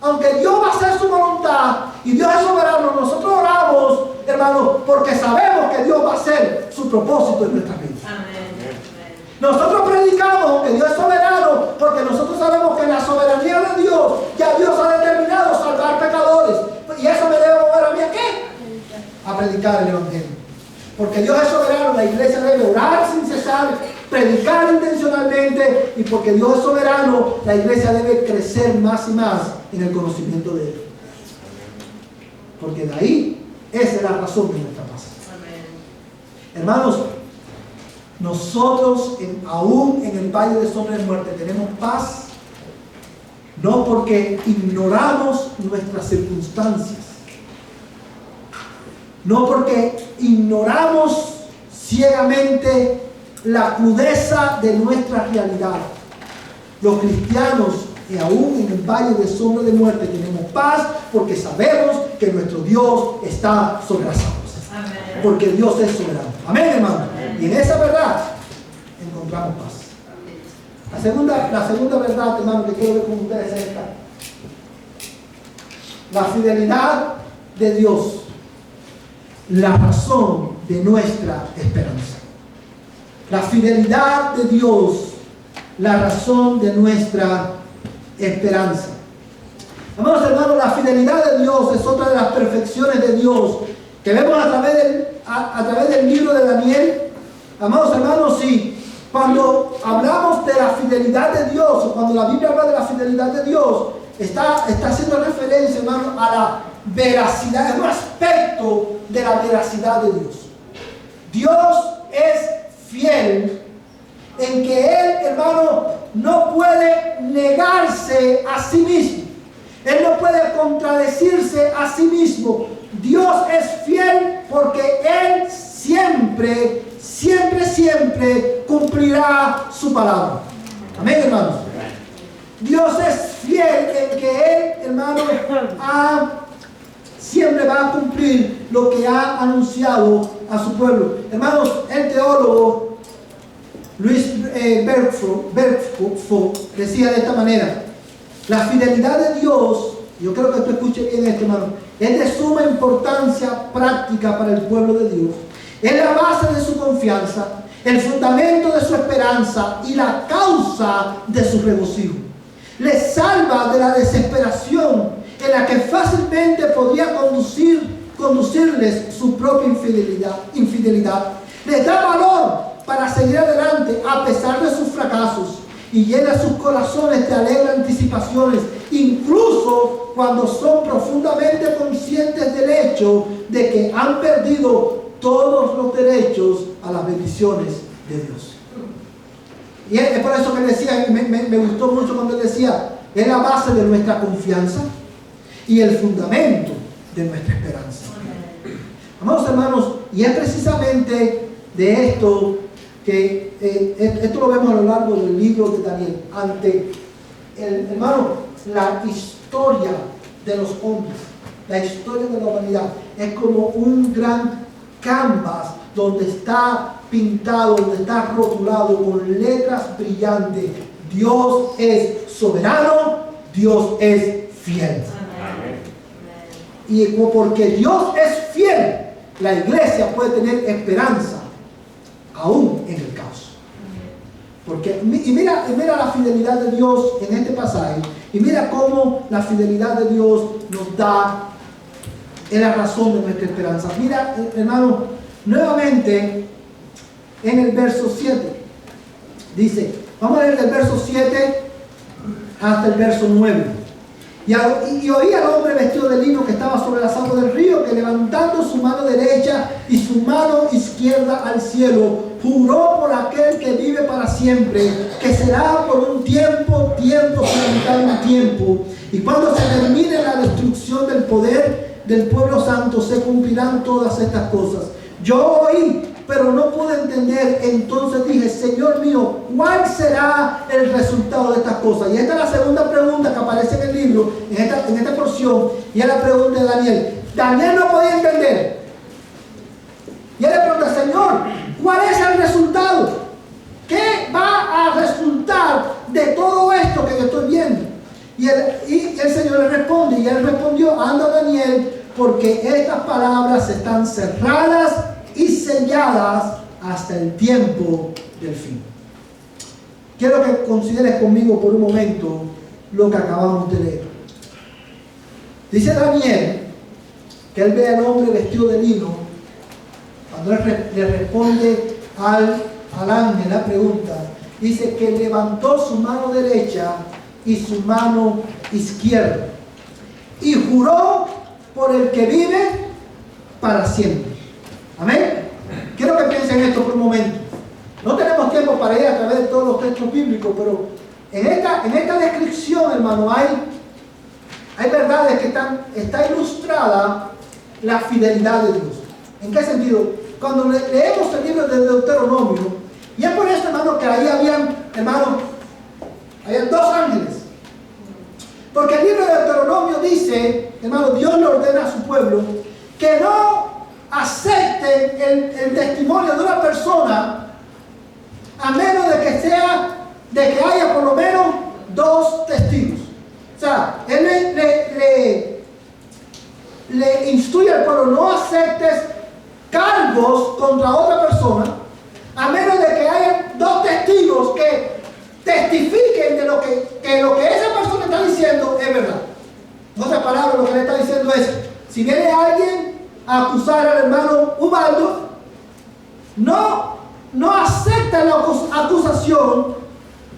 Speaker 1: aunque Dios va a hacer su voluntad y Dios es soberano, nosotros oramos, hermanos, porque sabemos que Dios va a hacer su propósito en nuestras vidas.
Speaker 2: Amén.
Speaker 1: Nosotros predicamos que Dios es soberano porque nosotros sabemos que en la soberanía de Dios ya Dios ha determinado salvar pecadores. ¿Y eso me debe mover a mí a qué? A predicar el Evangelio. Porque Dios es soberano, la iglesia debe orar sin cesar, predicar intencionalmente, y porque Dios es soberano, la iglesia debe crecer más y más en el conocimiento de Él. Porque de ahí, esa es la razón de nuestra paz.
Speaker 2: Amén.
Speaker 1: Hermanos, nosotros aún en el valle de sombra de muerte tenemos paz, no porque ignoramos nuestras circunstancias, no porque ignoramos ciegamente la crudeza de nuestra realidad. Los cristianos, y aún en el valle de sombra de muerte, tenemos paz porque sabemos que nuestro Dios está sobre las aguas.
Speaker 2: Amén.
Speaker 1: Porque Dios es soberano. Amén, hermano. Y en esa verdad encontramos paz. La segunda verdad, hermano, que quiero ver con ustedes es esta. La fidelidad de Dios, la razón de nuestra esperanza. La fidelidad de Dios, la razón de nuestra esperanza. Amados hermanos, la fidelidad de Dios es otra de las perfecciones de Dios que vemos a través del libro de Daniel. Amados hermanos, sí, cuando hablamos de la fidelidad de Dios, o cuando la Biblia habla de la fidelidad de Dios, está haciendo referencia, hermano, a la veracidad, es un aspecto de la veracidad de Dios. Dios es fiel en que Él, hermano, no puede negarse a sí mismo. Él no puede contradecirse a sí mismo. Dios es fiel porque Él siempre cumplirá su palabra. Amén, hermanos. Dios es fiel en que Él, hermano, siempre va a cumplir lo que ha anunciado a su pueblo. Hermanos, el teólogo Luis Bergford decía de esta manera: la fidelidad de Dios, yo creo que tú escuches bien esto, hermano, es de suma importancia práctica para el pueblo de Dios. Es la base de su confianza, el fundamento de su esperanza y la causa de su regocijo. Les salva de la desesperación en la que fácilmente podría conducirles su propia infidelidad. Les da valor para seguir adelante a pesar de sus fracasos y llena sus corazones de alegres anticipaciones, incluso cuando son profundamente conscientes del hecho de que han perdido todos los derechos a las bendiciones de Dios. Y es por eso que decía, me gustó mucho cuando él decía, es la base de nuestra confianza y el fundamento de nuestra esperanza. Amados hermanos, y es precisamente de esto que esto lo vemos a lo largo del libro de Daniel. Hermano, la historia de los hombres, la historia de la humanidad es como un gran canvas donde está pintado, donde está rotulado con letras brillantes: Dios es soberano, Dios es fiel. Y porque Dios es fiel, la iglesia puede tener esperanza aún en el caos. Porque, y mira la fidelidad de Dios en este pasaje, y mira cómo la fidelidad de Dios nos da en la razón de nuestra esperanza. Mira, hermano, nuevamente en el verso 7 dice, vamos a leer del verso 7 hasta el verso 9. Y oí al hombre vestido de lino que estaba sobre las aguas del río, que levantando su mano derecha y su mano izquierda al cielo, juró por aquel que vive para siempre, que será por un tiempo, sin mitad de un tiempo. Y cuando se termine la destrucción del poder del pueblo santo, se cumplirán todas estas cosas. Yo oí, pero no pude entender. Entonces dije, Señor mío, ¿cuál será el resultado de estas cosas? Y esta es la segunda pregunta que aparece en el libro, en esta porción, y es la pregunta de Daniel. Daniel no podía entender. Y él le pregunta, Señor, ¿cuál es el resultado? ¿Qué va a resultar de todo esto que yo estoy viendo? Y el Señor le responde, y él respondió, anda Daniel, porque estas palabras están cerradas y selladas hasta el tiempo del fin. Quiero que consideres conmigo por un momento lo que acabamos de leer. Dice Daniel que él ve al hombre vestido de lino. Cuando él le responde al ángel la pregunta, dice que levantó su mano derecha y su mano izquierda y juró por el que vive para siempre. Amén. Quiero que piensen esto por un momento. No tenemos tiempo para ir a través de todos los textos bíblicos, pero en esta descripción, hermano, hay verdades que está ilustrada la fidelidad de Dios. ¿En qué sentido? Cuando leemos el libro de Deuteronomio, y es por eso, hermano, que ahí habían dos ángeles. Porque el libro de Deuteronomio dice, hermano, Dios le ordena a su pueblo que no acepten el testimonio de una persona a menos de que haya por lo menos dos testigos. O sea, él le instruye al pueblo: no aceptes cargos contra otra persona a menos de que haya dos testigos que testifiquen de lo que esa persona está diciendo es verdad. En otras palabras, lo que le está diciendo es: si viene alguien a acusar al hermano Ubaldo, no acepta la acusación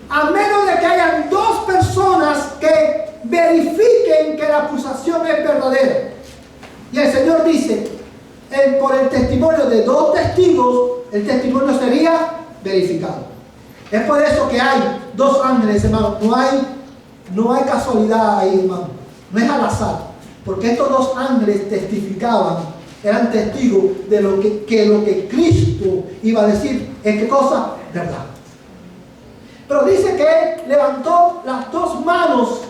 Speaker 1: a menos de que hayan dos personas que verifiquen que la acusación es verdadera. Y el Señor dice, por el testimonio de dos testigos, el testimonio sería verificado. Es por eso que hay dos ángeles, hermano. No hay casualidad ahí, hermano. No es al azar. Porque estos dos ángeles testificaban, eran testigos de lo que Cristo iba a decir. ¿En qué cosa? Verdad. Pero dice que él levantó las dos manos,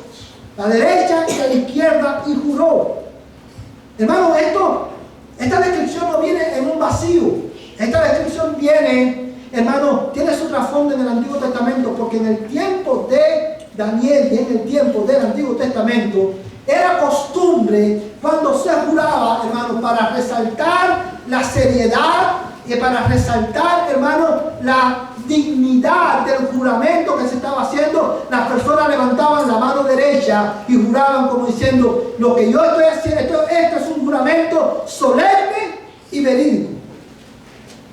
Speaker 1: la derecha y la izquierda, y juró. Hermano, esta descripción no viene en un vacío. Esta descripción viene, hermano, tiene su trasfondo en el Antiguo Testamento, porque en el tiempo de Daniel y en el tiempo del Antiguo Testamento era costumbre cuando se juraba, hermano, para resaltar la seriedad y para resaltar, hermano, la dignidad del juramento que se estaba haciendo. Las personas levantaban la mano derecha y juraban como diciendo: lo que yo estoy haciendo, esto es un juramento solemne y verídico.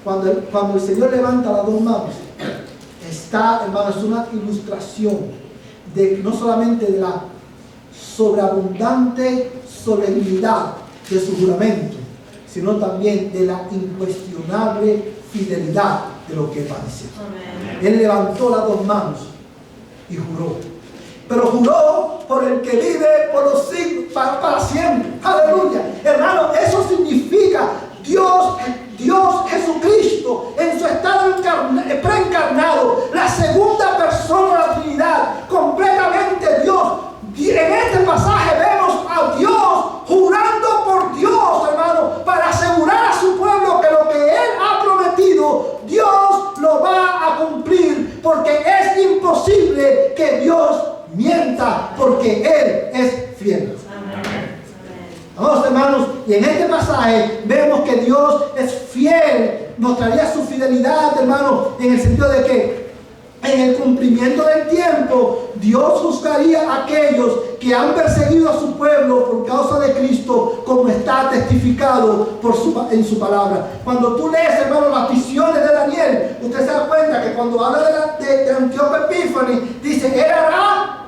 Speaker 1: Cuando el Señor levanta las dos manos, está, hermano, es una ilustración de no solamente de la sobreabundante solemnidad de su juramento, sino también de la incuestionable fidelidad de lo que va a decir. Él levantó las dos manos y juró. Pero juró por el que vive por los siglos, para siempre. Aleluya. Hermano, eso significa Dios Jesucristo en su estado preencarnado, la segunda persona de la Trinidad, completamente Dios. En este pasaje vemos a Dios jurando por Dios, hermano, para asegurar a su pueblo que lo que Él ha prometido, Dios lo va a cumplir, porque es imposible que Dios mienta, porque Él es fiel. Amados hermanos, y en este pasaje vemos que Dios es fiel, mostraría su fidelidad, hermano, en el sentido de que en el cumplimiento del tiempo, Dios juzgaría a aquellos que han perseguido a su pueblo por causa de Cristo, como está testificado en su palabra. Cuando tú lees, hermano, las visiones de Daniel, usted se da cuenta que cuando habla de Antíoco Epífanes, dice: Él hará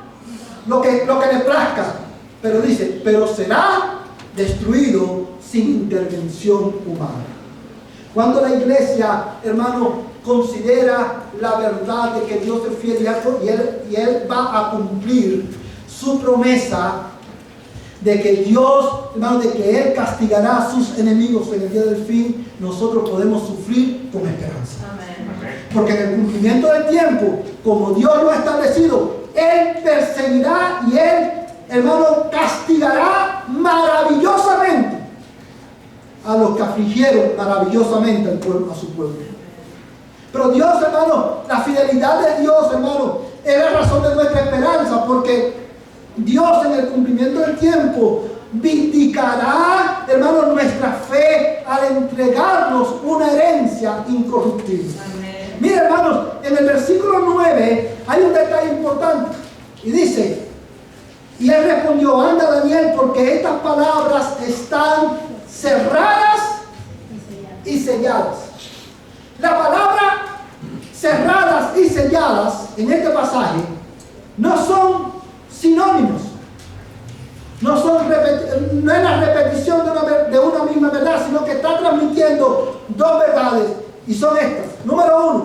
Speaker 1: lo que le plazca. Pero dice: pero será destruido sin intervención humana. Cuando la iglesia, hermano, considera la verdad de que Dios es fiel y Él va a cumplir su promesa de que Dios, hermano, de que Él castigará a sus enemigos en el día del fin, nosotros podemos sufrir con esperanza. Amén. Porque en el cumplimiento del tiempo, como Dios lo ha establecido, Él perseguirá y Él, hermano, castigará maravillosamente a los que afligieron maravillosamente a su pueblo. Pero Dios, hermano, la fidelidad de Dios, hermano, es la razón de nuestra esperanza, porque Dios en el cumplimiento del tiempo vindicará, hermano, nuestra fe al entregarnos una herencia incorruptible. Amén. Mira, hermanos, en el versículo 9 hay un detalle importante y dice: y él respondió: anda, Daniel, porque estas palabras están cerradas y selladas. La palabra cerradas y selladas en este pasaje no son sinónimos, no es la repetición de una misma verdad, sino que está transmitiendo dos verdades, y son estas. Número uno,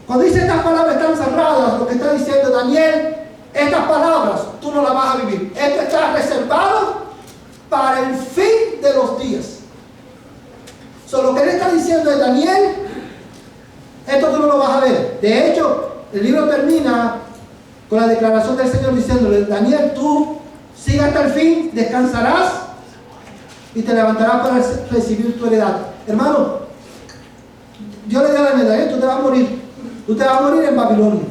Speaker 1: cuando dice estas palabras están cerradas, lo que está diciendo: Daniel, estas palabras tú no las vas a vivir. Esto está reservado para el fin de los días. Lo que él está diciendo es: Daniel, esto tú no lo vas a ver. De hecho, el libro termina con la declaración del Señor diciéndole: Daniel, tú sigue hasta el fin, descansarás y te levantarás para recibir tu heredad. Hermano, yo le digo a Daniel: tú te vas a morir. Tú te vas a morir en Babilonia.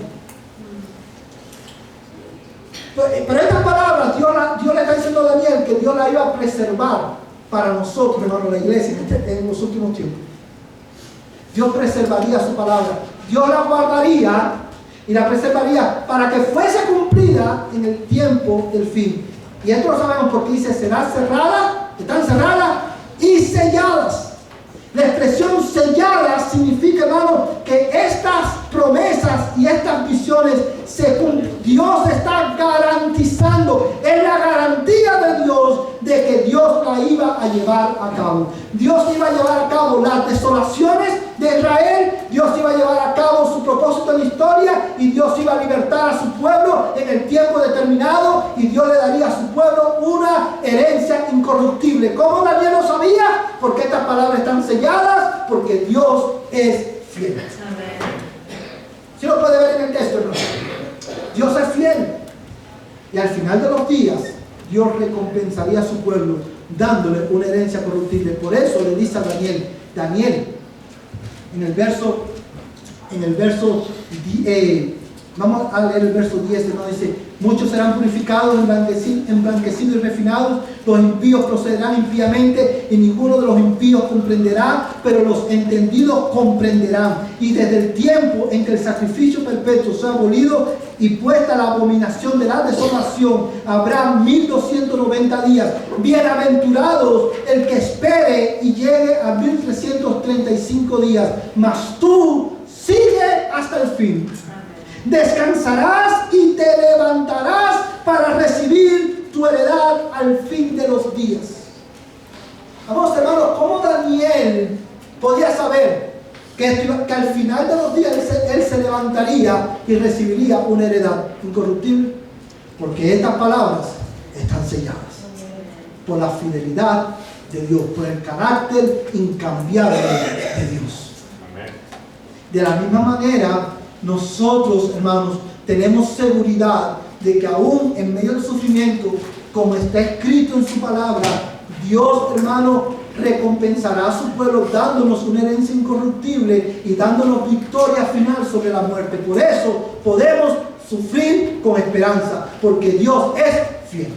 Speaker 1: Pero estas palabras Dios le está diciendo a Daniel que Dios la iba a preservar para nosotros, hermano, la iglesia en los últimos tiempos. Dios preservaría su palabra. Dios la guardaría y la preservaría para que fuese cumplida en el tiempo del fin. Y esto lo sabemos porque dice: será cerrada, están cerradas y selladas. La expresión selladas significa, hermano, que estas promesas y estas visiones Dios está garantizando. Es la garantía de Dios de que Dios la iba a llevar a cabo. Dios iba a llevar a cabo las desolaciones de Israel. Dios iba a llevar a cabo su propósito en la historia, y Dios iba a libertar a su pueblo en el tiempo determinado, y Dios le daría a su pueblo una herencia incorruptible. ¿Cómo Daniel lo sabía? Porque estas palabras están selladas, porque Dios es fiel. ¿Sí lo puede ver en el texto, hermano? Dios es fiel, y al final de los días Dios recompensaría a su pueblo dándole una herencia corruptible. Por eso le dice a Daniel, en el verso, vamos a leer el verso 10, ¿no? Dice: muchos serán purificados, emblanquecidos y refinados, los impíos procederán impíamente y ninguno de los impíos comprenderá, pero los entendidos comprenderán. Y desde el tiempo en que el sacrificio perpetuo sea abolido y puesta la abominación de la desolación, habrá 1290 días. Bienaventurados el que espere y llegue a 1335 días, mas tú sigue hasta el fin. Descansarás y te levantarás para recibir tu heredad al fin de los días. Vamos, hermanos, ¿cómo Daniel podía saber que al final de los días él se levantaría y recibiría una heredad incorruptible? Porque estas palabras están selladas por la fidelidad de Dios, por el carácter incambiable de Dios. De la misma manera, nosotros, hermanos, tenemos seguridad de que aún en medio del sufrimiento, como está escrito en su palabra, Dios, hermano, recompensará a su pueblo dándonos una herencia incorruptible y dándonos victoria final sobre la muerte. Por eso podemos sufrir con esperanza, porque Dios es fiel.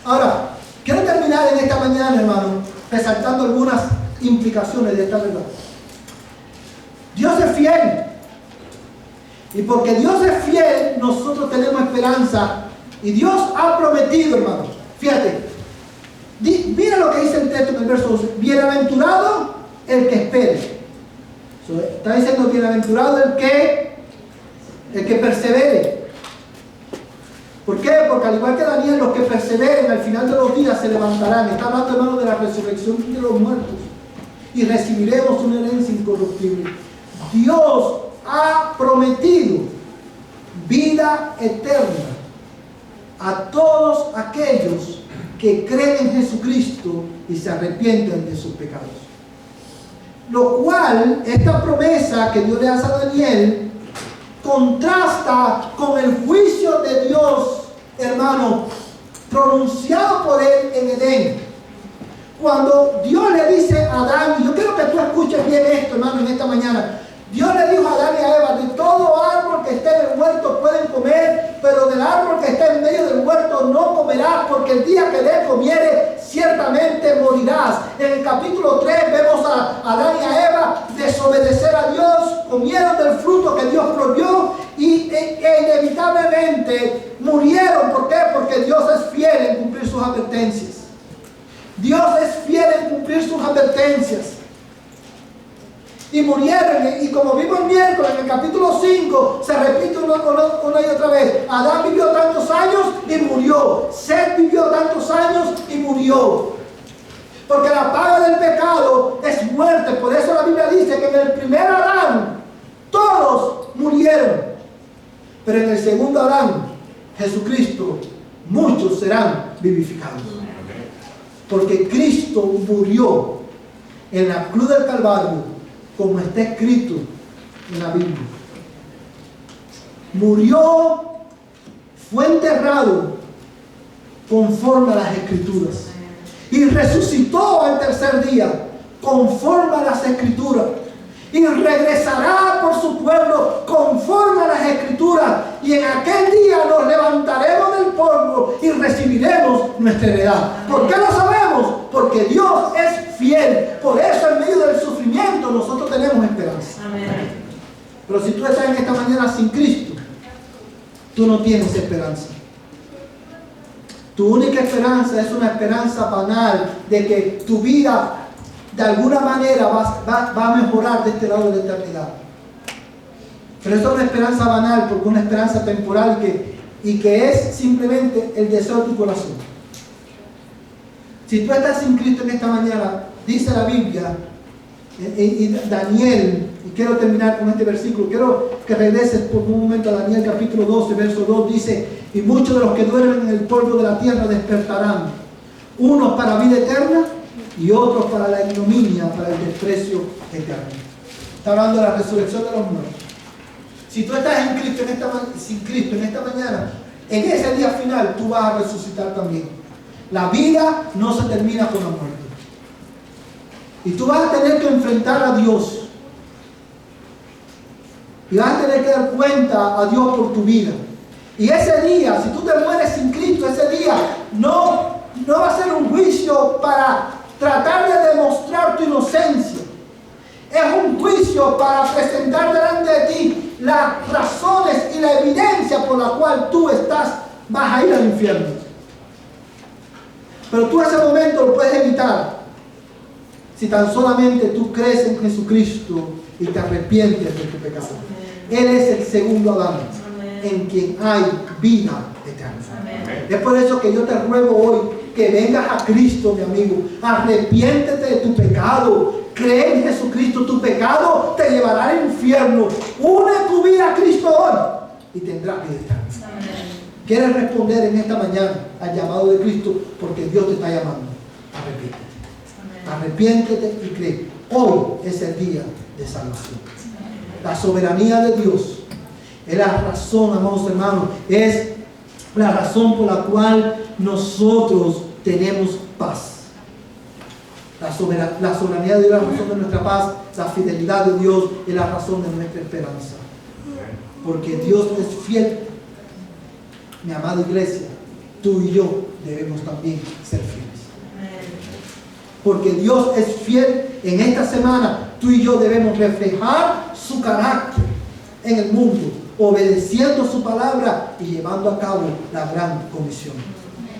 Speaker 1: Ahora, quiero terminar en esta mañana, hermano, resaltando algunas implicaciones de esta verdad. Dios es fiel. Y porque Dios es fiel, nosotros tenemos esperanza. Y Dios ha prometido, hermano. Fíjate. Mira lo que dice el texto en el verso 12. Bienaventurado el que espere. Está diciendo bienaventurado el que persevere. ¿Por qué? Porque al igual que Daniel, los que perseveren al final de los días se levantarán. Está hablando, hermano, de la resurrección de los muertos. Y recibiremos una herencia incorruptible. Dios ha prometido vida eterna a todos aquellos que creen en Jesucristo y se arrepienten de sus pecados. Lo cual, esta promesa que Dios le hace a Daniel, contrasta con el juicio de Dios, hermano, pronunciado por él en Edén. Cuando Dios le dice a Adán, y yo quiero que tú escuches bien esto, hermano, en esta mañana. Dios le dijo a Adán y a Eva: de todo árbol que esté en el huerto pueden comer, pero del árbol que esté en medio del huerto no comerás, porque el día que de él comieres, ciertamente morirás. En el capítulo 3 vemos a Adán y a Eva desobedecer a Dios, comieron del fruto que Dios prohibió y inevitablemente murieron. ¿Por qué? Porque Dios es fiel en cumplir sus advertencias. Dios es fiel en cumplir sus advertencias. Y murieron, y como vimos el miércoles en el capítulo 5, se repite una y otra vez. Adán vivió tantos años y murió. Seth vivió tantos años y murió. Porque la paga del pecado es muerte. Por eso la Biblia dice que en el primer Adán todos murieron. Pero en el segundo Adán, Jesucristo, muchos serán vivificados. Porque Cristo murió en la cruz del Calvario, como está escrito en la Biblia. Murió, fue enterrado conforme a las Escrituras. Y resucitó al tercer día conforme a las Escrituras. Y regresará por su pueblo conforme a las Escrituras. Y en aquel día nos levantaremos del polvo y recibiremos nuestra heredad. ¿Por qué lo sabemos? Porque Dios es fiel. Por eso en medio del sufrimiento nosotros tenemos esperanza. Amén. Pero si tú estás en esta mañana sin Cristo, tú no tienes esperanza. Tu única esperanza es una esperanza banal de que tu vida de alguna manera va a mejorar de este lado de la eternidad. Pero eso es una esperanza banal, porque es una esperanza temporal y que es simplemente el deseo de tu corazón. Si tú estás sin Cristo en esta mañana, dice la Biblia, y Daniel, y quiero terminar con este versículo, quiero que regreses por un momento a Daniel capítulo 12, verso 2, dice: y muchos de los que duermen en el polvo de la tierra despertarán, unos para vida eterna y otros para la ignominia, para el desprecio eterno. Está hablando de la resurrección de los muertos. Si tú estás en Cristo sin Cristo en esta mañana, en ese día final tú vas a resucitar también. La vida no se termina con la muerte. Y tú vas a tener que enfrentar a Dios. Y vas a tener que dar cuenta a Dios por tu vida. Y ese día, si tú te mueres sin Cristo, ese día no va a ser un juicio para tratar de demostrar tu inocencia. Es un juicio para presentar delante de ti las razones y la evidencia por la cual tú vas a ir al infierno. Pero tú ese momento lo puedes evitar si tan solamente tú crees en Jesucristo y te arrepientes de tu pecado. Él es el segundo Adán, en quien hay vida eterna. Es por eso que yo te ruego hoy que vengas a Cristo, mi amigo. Arrepiéntete de tu pecado. Cree en Jesucristo. Tu pecado te llevará al infierno. Une tu vida a Cristo hoy y tendrás vida eterna. ¿Quieres responder en esta mañana al llamado de Cristo? Porque Dios te está llamando. Arrepiéntete y cree. Hoy es el día de salvación. La soberanía de Dios es la razón, amados hermanos, es la razón por la cual nosotros tenemos paz. La soberanía de Dios es la razón de nuestra paz. La fidelidad de Dios es la razón de nuestra esperanza. Porque Dios es fiel. Mi amada iglesia, tú y yo debemos también ser fieles. Porque Dios es fiel. En esta semana tú y yo debemos reflejar su carácter en el mundo, obedeciendo su palabra y llevando a cabo la gran comisión.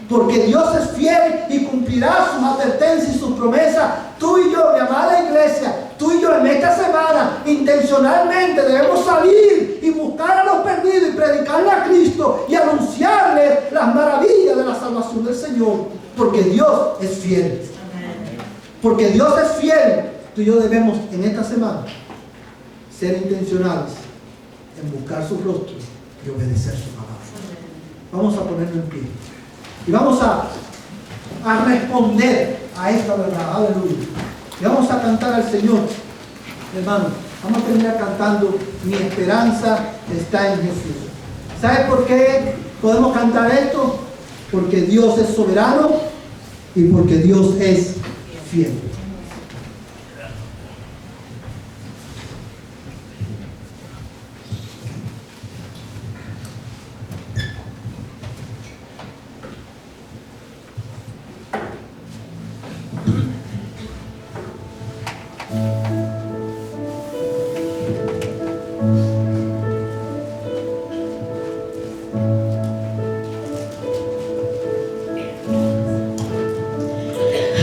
Speaker 1: Porque Dios es fiel y cumplirá sus advertencias y sus promesas. Tú y yo, mi amada iglesia, tú y yo en esta semana intencionalmente debemos salir y buscar a los perdidos y predicarle a Cristo y anunciarle las maravillas de la salvación del Señor. Porque Dios es fiel. Porque Dios es fiel. Tú y yo debemos en esta semana ser intencionales en buscar su rostro y obedecer su palabra. Vamos a ponerlo en pie. Y vamos a responder a esta verdad. Aleluya. Y vamos a cantar al Señor. Hermano, vamos a terminar cantando Mi esperanza está en Jesús. ¿Sabes por qué podemos cantar esto? Porque Dios es soberano y porque Dios es fiel.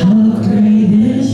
Speaker 3: How great is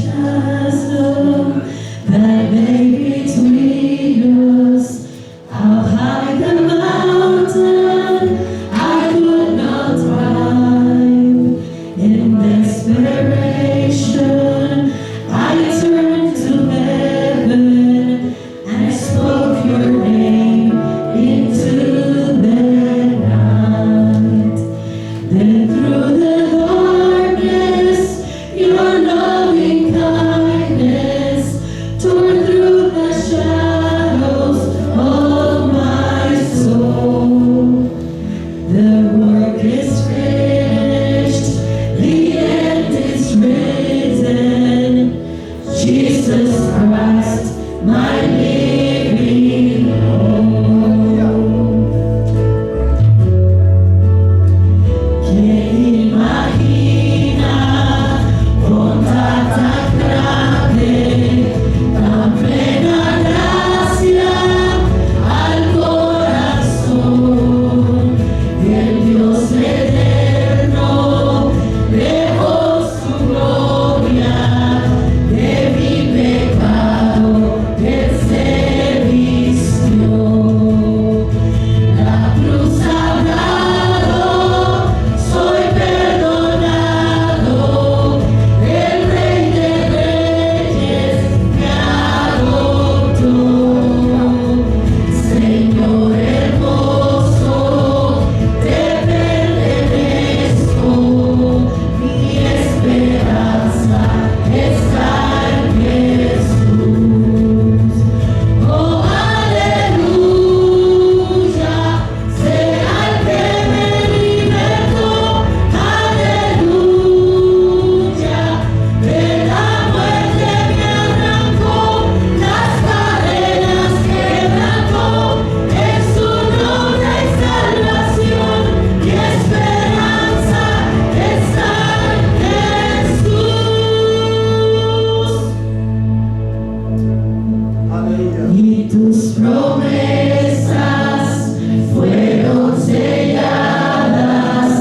Speaker 3: promesas fueron selladas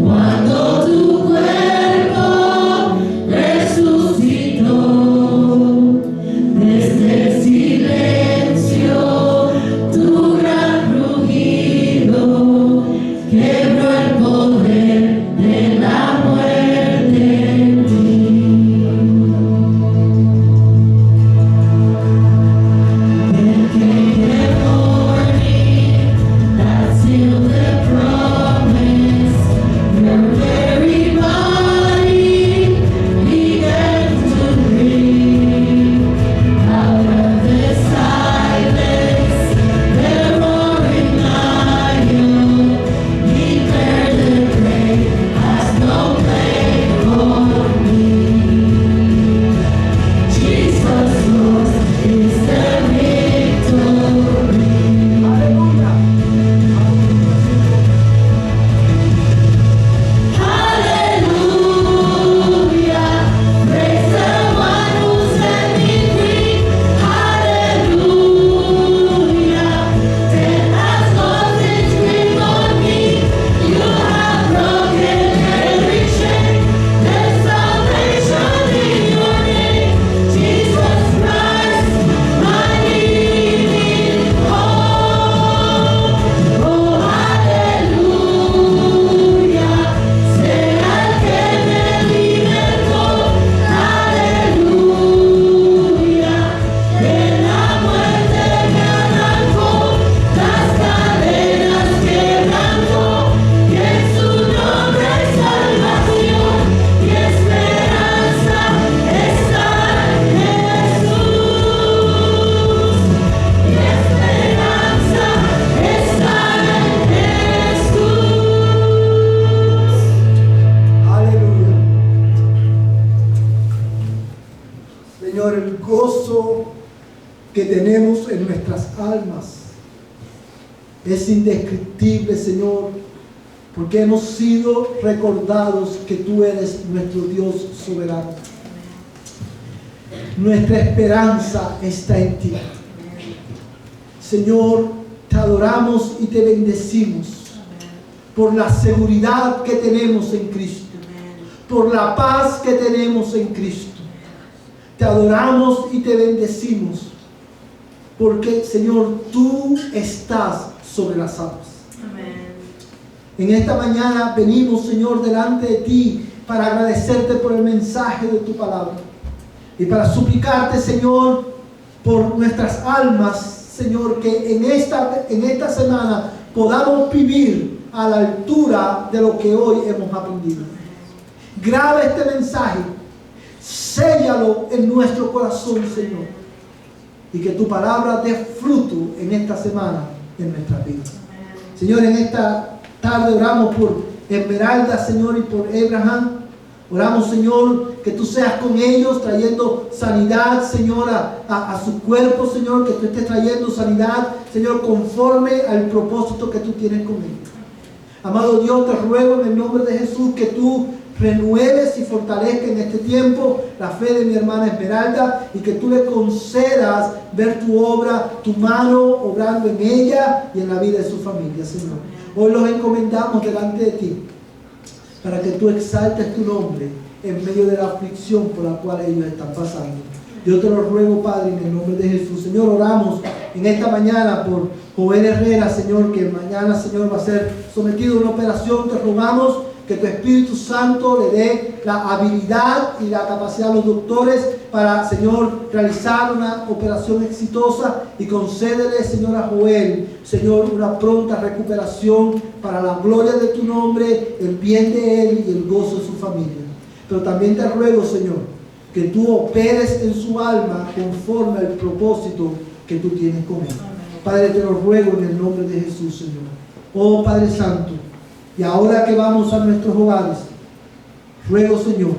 Speaker 3: cuando tu cuerpo resucitó. Desde el silencio tu gran rugido quebró el poder de la muerte en ti. There came a morning that sealed the promise. Your very body began to breathe. Out of the silence, the roaring lion declared the grave has no place for me. Jesus rose is the victory. Hallelujah, praise the one who set me free. Hallelujah, death has lost its grip on me. You have broken every chain. There's salvation in your name, Jesus Christ, my living hope. Oh, hallelujah, sé al que me libertó. Aleluya, de la muerte me arrancó, las cadenas quebrantó, y en su nombre salvación y esperanza está en Jesús. Y esperanza está en Jesús.
Speaker 1: Aleluya. Señor, el gozo que tenemos en nuestras almas es indescriptible, Señor, porque hemos sido recordados que tú eres nuestro Dios soberano. Nuestra esperanza está en ti. Señor, te adoramos y te bendecimos por la seguridad que tenemos en Cristo, por la paz que tenemos en Cristo. Te adoramos y te bendecimos porque, Señor, tú estás sobre las aguas. En esta mañana venimos, Señor, delante de ti para agradecerte por el mensaje de tu palabra y para suplicarte, Señor, por nuestras almas, Señor, que en esta semana podamos vivir a la altura de lo que hoy hemos aprendido. Graba este mensaje, séllalo en nuestro corazón, Señor, y que tu palabra dé fruto en esta semana en nuestras vidas. Señor, en esta tarde oramos por Esmeralda, Señor, y por Abraham. Oramos, Señor, que tú seas con ellos trayendo sanidad, Señor, a su cuerpo, Señor, que tú estés trayendo sanidad, Señor, conforme al propósito que tú tienes con ellos. Amado Dios, te ruego en el nombre de Jesús que tú renueves y fortalezcas en este tiempo la fe de mi hermana Esmeralda y que tú le concedas ver tu obra, tu mano obrando en ella y en la vida de su familia, Señor. Hoy los encomendamos delante de ti para que tú exaltes tu nombre en medio de la aflicción por la cual ellos están pasando. Yo te lo ruego, Padre, en el nombre de Jesús. Señor, oramos en esta mañana por Joel Herrera, Señor, que mañana, Señor, va a ser sometido a una operación. Te rogamos que tu Espíritu Santo le dé la habilidad y la capacidad a los doctores para, Señor, realizar una operación exitosa y concédele, Señor, a Joel, Señor, una pronta recuperación para la gloria de tu nombre, el bien de él y el gozo de su familia. Pero también te ruego, Señor, que tú operes en su alma conforme al propósito que tú tienes con él. Padre, te lo ruego en el nombre de Jesús, Señor. Oh Padre Santo, y ahora que vamos a nuestros hogares, ruego, Señor,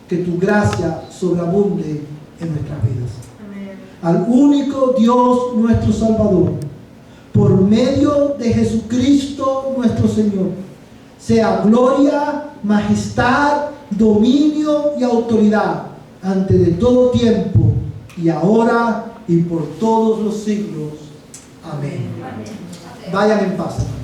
Speaker 1: que tu gracia sobreabunde en nuestras vidas.
Speaker 2: Amén.
Speaker 1: Al único Dios nuestro Salvador, por medio de Jesucristo nuestro Señor, sea gloria, majestad, dominio y autoridad antes de todo tiempo y ahora y por todos los siglos. Amén. Vayan en paz, hermanos.